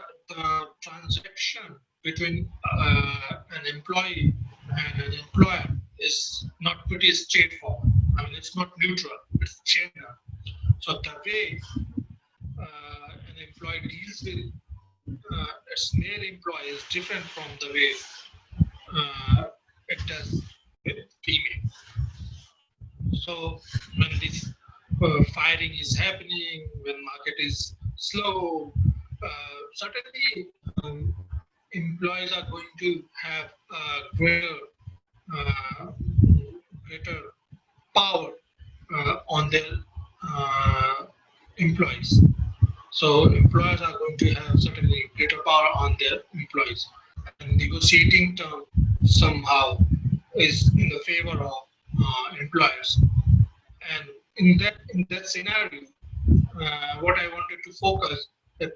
transaction between an employee and an employer is not pretty straightforward. I mean, it's not neutral, it's gender. So the way an employee deals with its male employee is different from the way it does with female. So when this firing is happening, when market is slow, certainly employees are going to have greater power on their employees. So employers are going to have certainly greater power on their employees, and negotiating term somehow is in the favor of employers. And in that scenario, what I wanted to focus that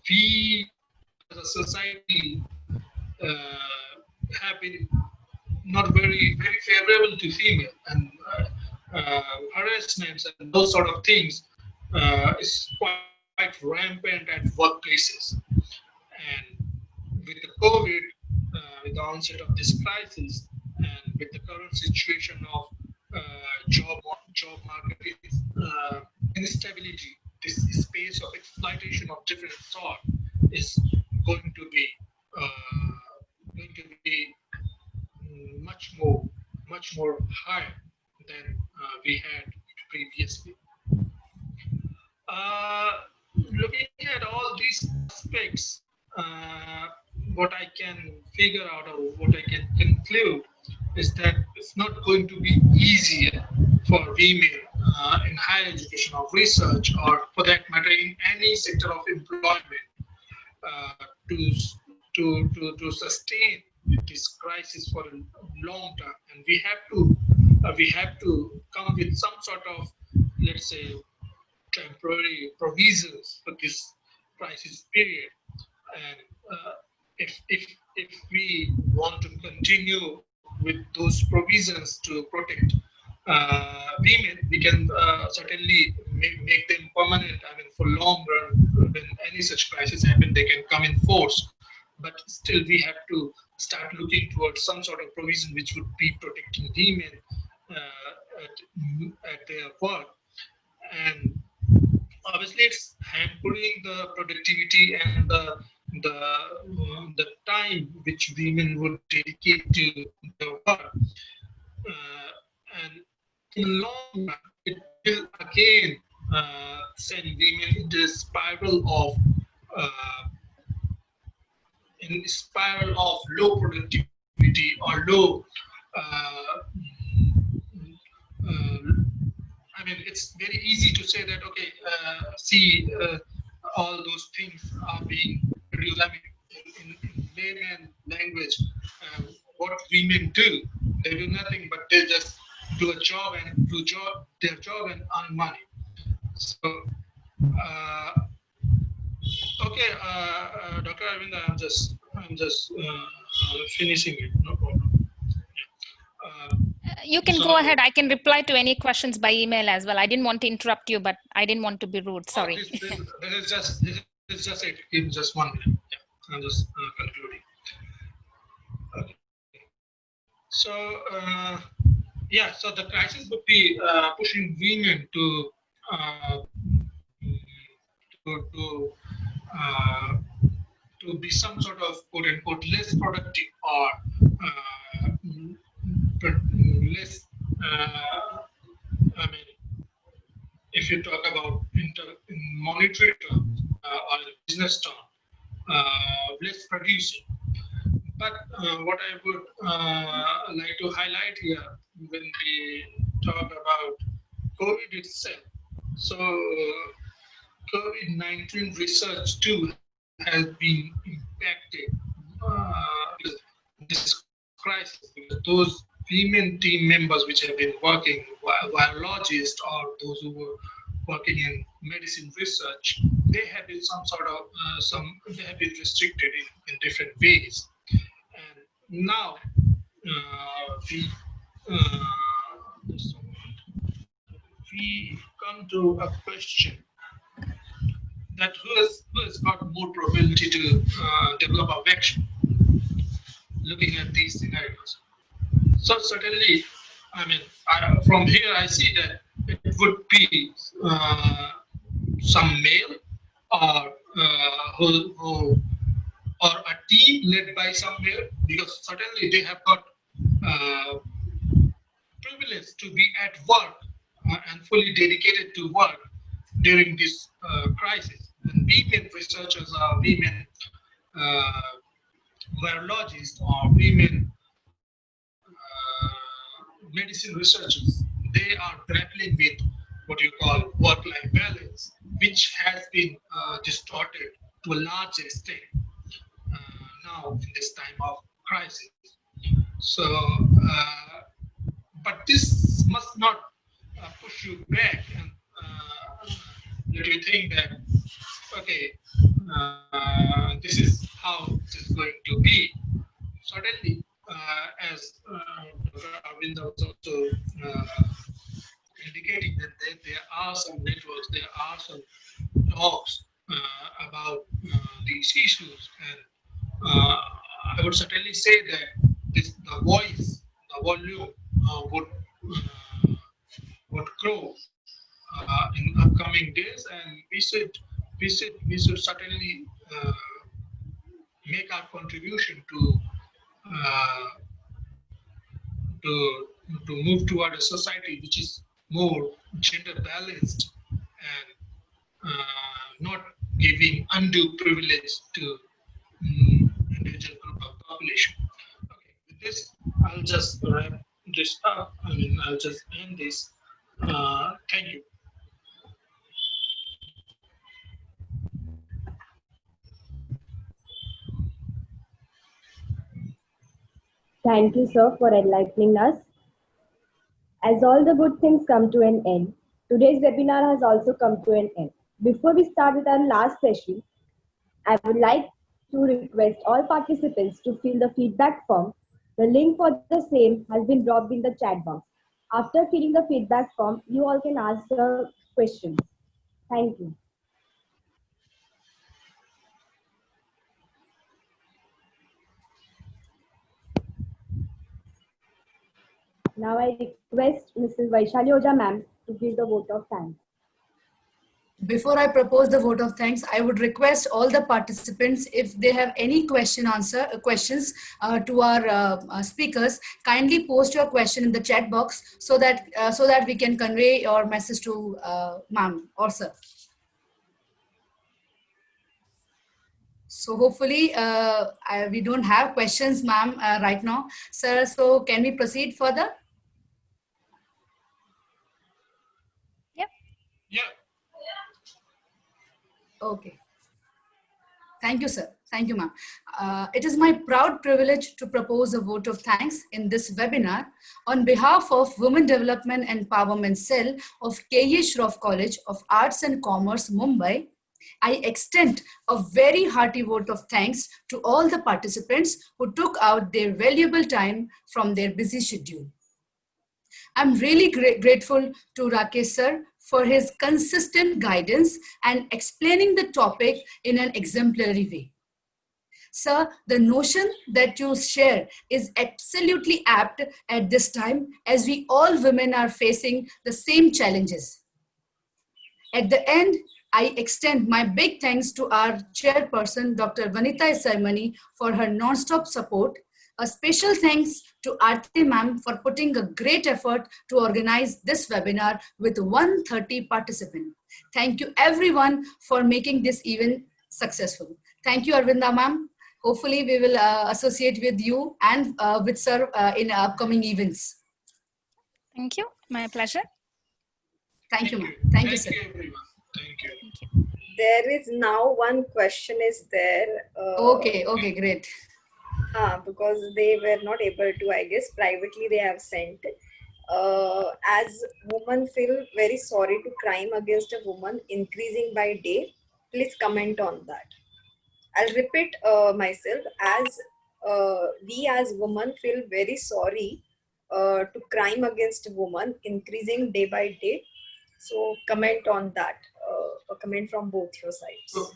we as a society have been not very favorable to female, and harassments and those sort of things is quite rampant at workplaces. And COVID, with the onset of this crisis, and with the current situation of job market instability, this space of exploitation of different sort is going to be much more higher than we had previously. Looking at all these aspects, what I can figure out or what I can conclude is that it's not going to be easier for women in higher education or research, or for that matter in any sector of employment, to sustain this crisis for a long term. And we have to come with some sort of, let's say, temporary provisions for this crisis period. And if we want to continue with those provisions to protect women, we can certainly make them permanent. I mean, for long run, when any such crisis happen, they can come in force. But still, we have to start looking towards some sort of provision which would be protecting women at their work. And obviously, it's hampering the productivity and the time which women would dedicate to their work. And in the long run, it will again send women into a spiral of low productivity or low. I mean, it's very easy to say that, okay, all those things are being reduced. I mean, in layman language, what women do, they do nothing but they just do a job and their job and earn money. So, okay, Dr. Arvinda, I'm just finishing it. No problem. You can go ahead. I can reply to any questions by email as well. I didn't want to interrupt you, but I didn't want to be rude. Sorry. This is just it. In just 1 minute. Yeah, I'm just concluding. Okay. So yeah, so the crisis would be pushing women to be some sort of quote unquote less productive or less. I mean, if you talk about in monetary terms or business term, less producing. But what I would like to highlight here when we talk about COVID itself, so COVID-19 research too has been impacted because this crisis, because those women team members which have been working, virologists or those who were working in medicine research, they have been some sort of they have been restricted in different ways. And now we come to a question that who has got more probability to develop a vaccine, looking at these scenarios. So certainly, I mean, from here I see that it would be some male or a team led by some male, because certainly they have got privilege to be at work and fully dedicated to work during this crisis. And women researchers are women virologists or women medicine researchers. They are grappling with what you call work-life balance, which has been distorted to a large extent now in this time of crisis. So, but this must not push you back and let you think that, okay, this is how it is going to be. Certainly, as Dr. Arvinda was also indicating, that there are some networks, there are some talks about these issues, and would certainly say that the voice, the volume would grow in upcoming days, and we should certainly make our contribution uh, to to move toward a society which is more gender balanced and not giving undue privilege to individual group of population. Okay, with this, I'll just wrap this up. I'll just end this. Thank you. Thank you, sir, for enlightening us. As all the good things come to an end, today's webinar has also come to an end. Before we start with our last session, I would like to request all participants to fill the feedback form. The link for the same has been dropped in the chat box. After filling the feedback form, you all can ask the questions. Thank you. Now I request Mrs. 𝗏𝗁𝗁𝗲𝗏 ma'am to give the vote of thanks. Before I propose the vote of thanks, I would request all the participants, if they have any questions to our speakers, kindly post your question in the chat box so that we can convey your message to ma'am or sir. So hopefully we don't have questions, ma'am, right now, sir. So can we proceed further? Yep. Yeah. Okay. Thank you, sir. Thank you, ma'am. It is my proud privilege to propose a vote of thanks in this webinar on behalf of Women Development and Empowerment Cell of 𝗘𝗺𝗃 College of Arts and Commerce, Mumbai. I extend a very hearty vote of thanks to all the participants who took out their valuable time from their busy schedule. I'm really grateful to Rakesh sir for his consistent guidance and explaining the topic in an exemplary way. Sir, the notion that you share is absolutely apt at this time, as we all women are facing the same challenges. At the end, I extend my big thanks to our chairperson, Dr. Vanitha Sarmani, for her non-stop support. A special thanks to Aarti ma'am for putting a great effort to organize this webinar with 130 participants. Thank you everyone for making this event successful. Thank you, Arvinda ma'am. Hopefully we will associate with you and with sir in upcoming events. Thank you. My pleasure. Thank you, ma'am. Thank you, sir. Thank you, everyone. Thank you. Thank you. There is now one question is there. Okay, great. Because they were not able to, I guess, privately they have sent. As women feel very sorry to crime against a woman increasing by day, please comment on that. I'll repeat myself, as we as women feel very sorry to crime against a woman increasing day by day. So comment on that, a comment from both your sides. So,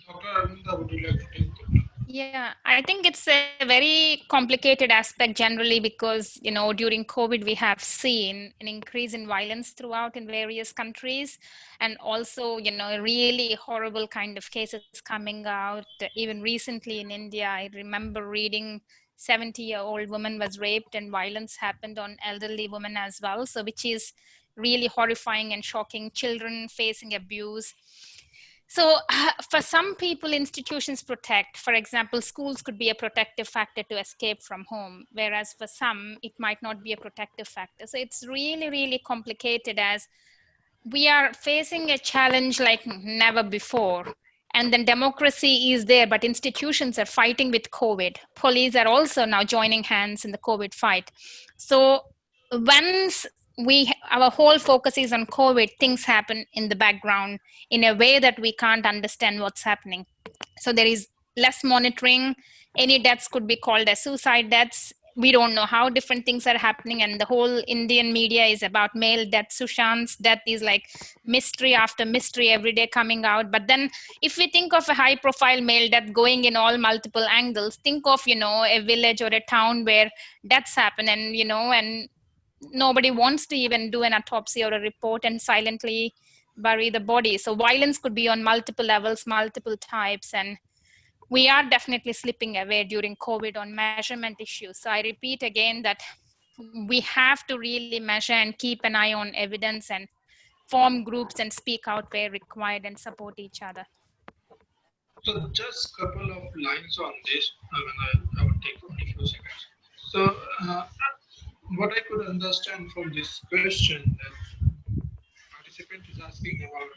Dr. Arvinda, would you like to take the floor? Yeah, I think it's a very complicated aspect generally because, you know, during COVID, we have seen an increase in violence throughout in various countries. And also, you know, really horrible kind of cases coming out. Even recently in India, I remember reading 70-year-old woman was raped and violence happened on elderly women as well. So which is really horrifying and shocking. Children facing abuse. So for some people, institutions protect. For example, schools could be a protective factor to escape from home, whereas for some, it might not be a protective factor. So it's really, really complicated as we are facing a challenge like never before. And then democracy is there, but institutions are fighting with COVID. Police are also now joining hands in the COVID fight. So once our whole focus is on COVID, things happen in the background in a way that we can't understand what's happening. So there is less monitoring. Any deaths could be called as suicide deaths. we don't know how different things are happening, and the whole Indian media is about male death. Sushant's death is like mystery after mystery every day coming out. But then if we think of a high profile male death going in all multiple angles, think of, a village or a town where deaths happen, and and nobody wants to even do an autopsy or a report and silently bury the body. So violence could be on multiple levels, multiple types, and we are definitely slipping away during COVID on measurement issues. So I repeat again that we have to really measure and keep an eye on evidence and form groups and speak out where required and support each other. So just couple of lines on this. I will take only few seconds. So what I could understand from this question that participant is asking about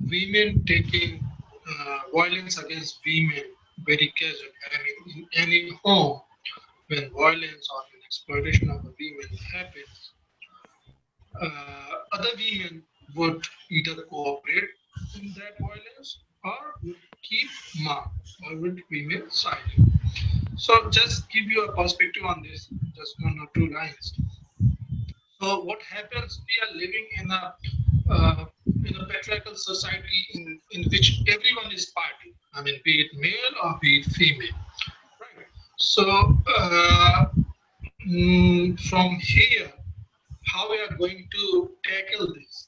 women taking violence against women very casually. I mean, in any home, when violence or when exploitation of a woman happens, other women would either cooperate in that violence or would keep mum or would remain silent. So just give you a perspective on this, just one or two lines. So what happens? We are living in a patriarchal society in which everyone is party. I mean, be it male or be it female. Right. So from here, how we are going to tackle this?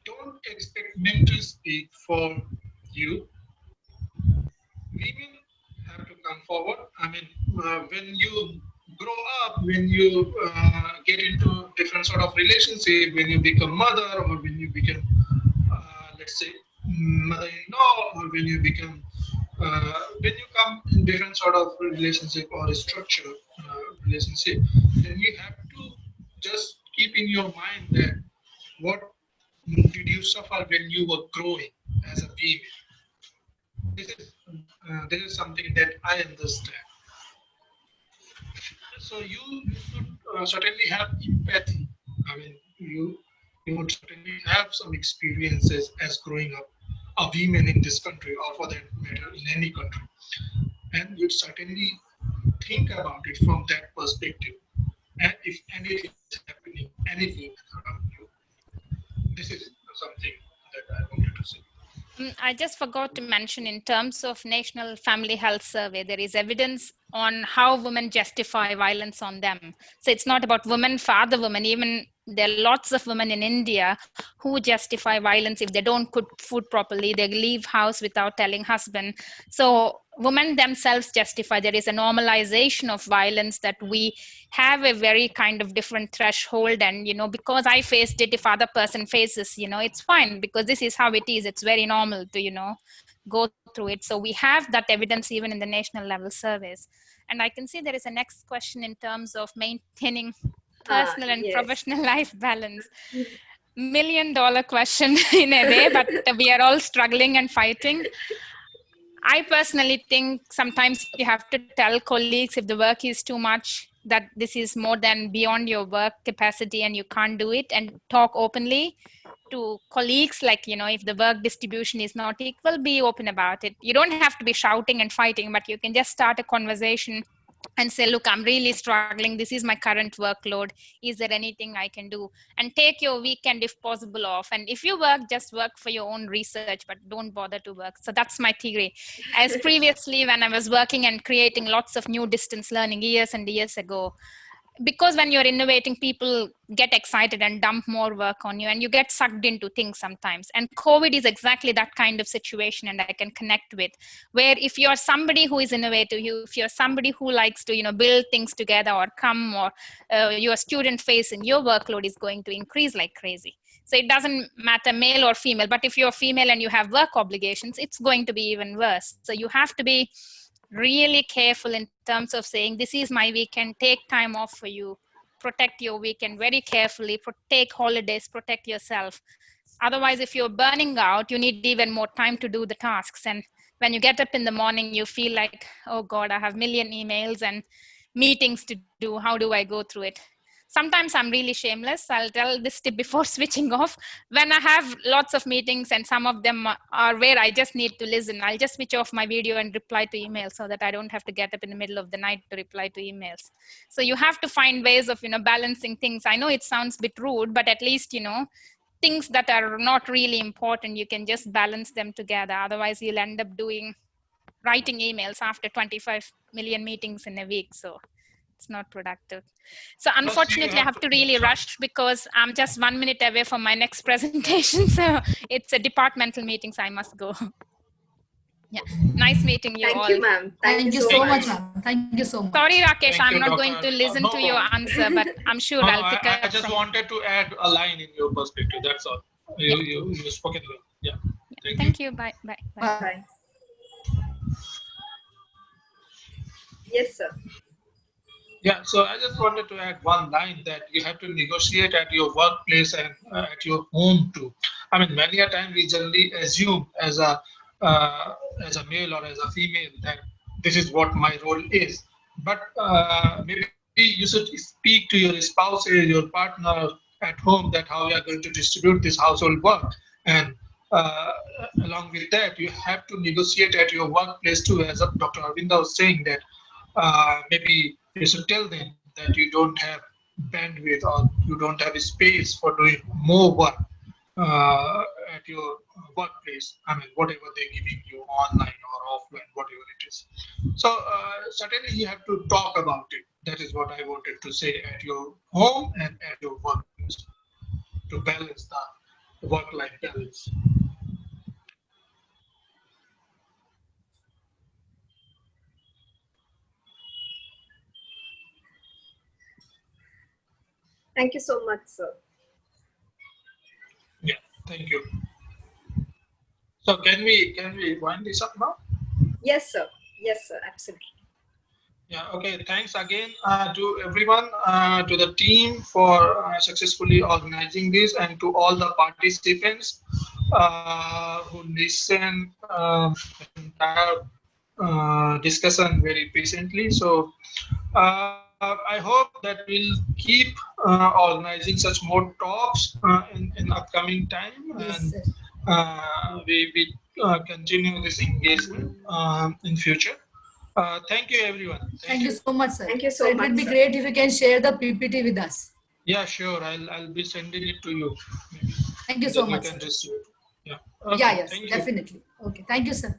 Don't expect men to speak for you. Women have to come forward. I mean, when you grow up, when you get into different sort of relationship, when you become mother or when you become, let's say, mother-in-law, or when you come in different sort of relationship or a structure relationship, then you have to just keep in your mind that what did you suffer when you were growing as a female. This is something that I understand. So you should certainly have empathy. I mean, you would certainly have some experiences as growing up a woman in this country, or for that matter in any country, and you'd certainly think about it from that perspective. And if anything is happening, anything around you, this is something that I wanted to say. I just forgot to mention, in terms of National Family Health Survey, there is evidence on how women justify violence on them. So it's not about women for other women. Even there are lots of women in India who justify violence if they don't cook food properly, they leave house without telling husband. So women themselves justify. There is a normalization of violence, that we have a very kind of different threshold, and because I faced it, if other person faces, it's fine, because this is how it is. It's very normal to go through it. So we have that evidence even in the national level surveys. And I can see there is a next question in terms of maintaining personal and yes. professional life balance. $1 million question in a way, but we are all struggling and fighting. I personally think sometimes you have to tell colleagues, if the work is too much, that this is more than beyond your work capacity and you can't do it, and talk openly to colleagues. Like, if the work distribution is not equal, be open about it. You don't have to be shouting and fighting, but you can just start a conversation and say, look, I'm really struggling. This is my current workload. Is there anything I can do? And take your weekend, if possible, off. And if you work, just work for your own research, but don't bother to work. So that's my theory. As previously, when I was working and creating lots of new distance learning years and years ago, because when you're innovating, people get excited and dump more work on you, and you get sucked into things sometimes. And COVID is exactly that kind of situation, and I can connect with, where if you're somebody who is innovative, if you're somebody who likes to build things together or come, or your student facing, your workload is going to increase like crazy. So it doesn't matter male or female, but if you're female and you have work obligations, it's going to be even worse. So you have to be really careful in terms of saying, this is my weekend, take time off for you, protect your weekend very carefully, take holidays, protect yourself. Otherwise, if you're burning out, you need even more time to do the tasks. And when you get up in the morning, you feel like, oh God, I have a million emails and meetings to do. How do I go through it? sometimes I'm really shameless. I'll tell this tip before switching off. When I have lots of meetings and some of them are where I just need to listen, I'll just switch off my video and reply to emails so that I don't have to get up in the middle of the night to reply to emails. So you have to find ways of, balancing things. I know it sounds a bit rude, but at least, things that are not really important, you can just balance them together. Otherwise, you'll end up writing emails after 25 million meetings in a week. So it's not productive. So unfortunately, I have to really rush because I'm just 1 minute away from my next presentation. So it's a departmental meeting, so I must go. Yeah, nice meeting you all. Thank you, ma'am. Thank you so much, ma'am. Thank you so much. Sorry, Rakesh, I'm not Dr. going to listen No to your problem. answer, but I'm sure I'll pick up. I just wanted to add a line in your perspective. That's all. You spoken well. Yeah. Thank you. Bye. Bye. Bye. Bye. Yes, sir. Yeah, so I just wanted to add one line that you have to negotiate at your workplace and at your home too. I mean, many a time we generally assume as a male or as a female that this is what my role is. But maybe you should speak to your spouse, your partner at home, that how you are going to distribute this household work. And along with that, you have to negotiate at your workplace too. As Dr. Arvinda was saying, that maybe you should tell them that you don't have bandwidth or you don't have space for doing more work at your workplace. I mean, whatever they're giving you online or offline, whatever it is. So certainly you have to talk about it. That is what I wanted to say, at your home and at your workplace, to balance the work-life balance. Thank you so much, sir. Yeah, thank you. So can we wind this up now? Yes, sir. Yes, sir. Absolutely. Yeah, okay. Thanks again to everyone, to the team for successfully organizing this, and to all the participants who listen entire discussion very patiently. So I hope that we'll keep organizing such more talks in upcoming time, Yes, and we continue this engagement in future. Thank you, everyone. Thank you so much, sir. Thank you so It much, would be sir. great if you can share the PPT with us. Yeah, sure. I'll be sending it to you. Maybe. Thank you so Then much, you can sir. just. Yeah. Yeah, Okay, yes, thank you. definitely. Okay, thank you, sir.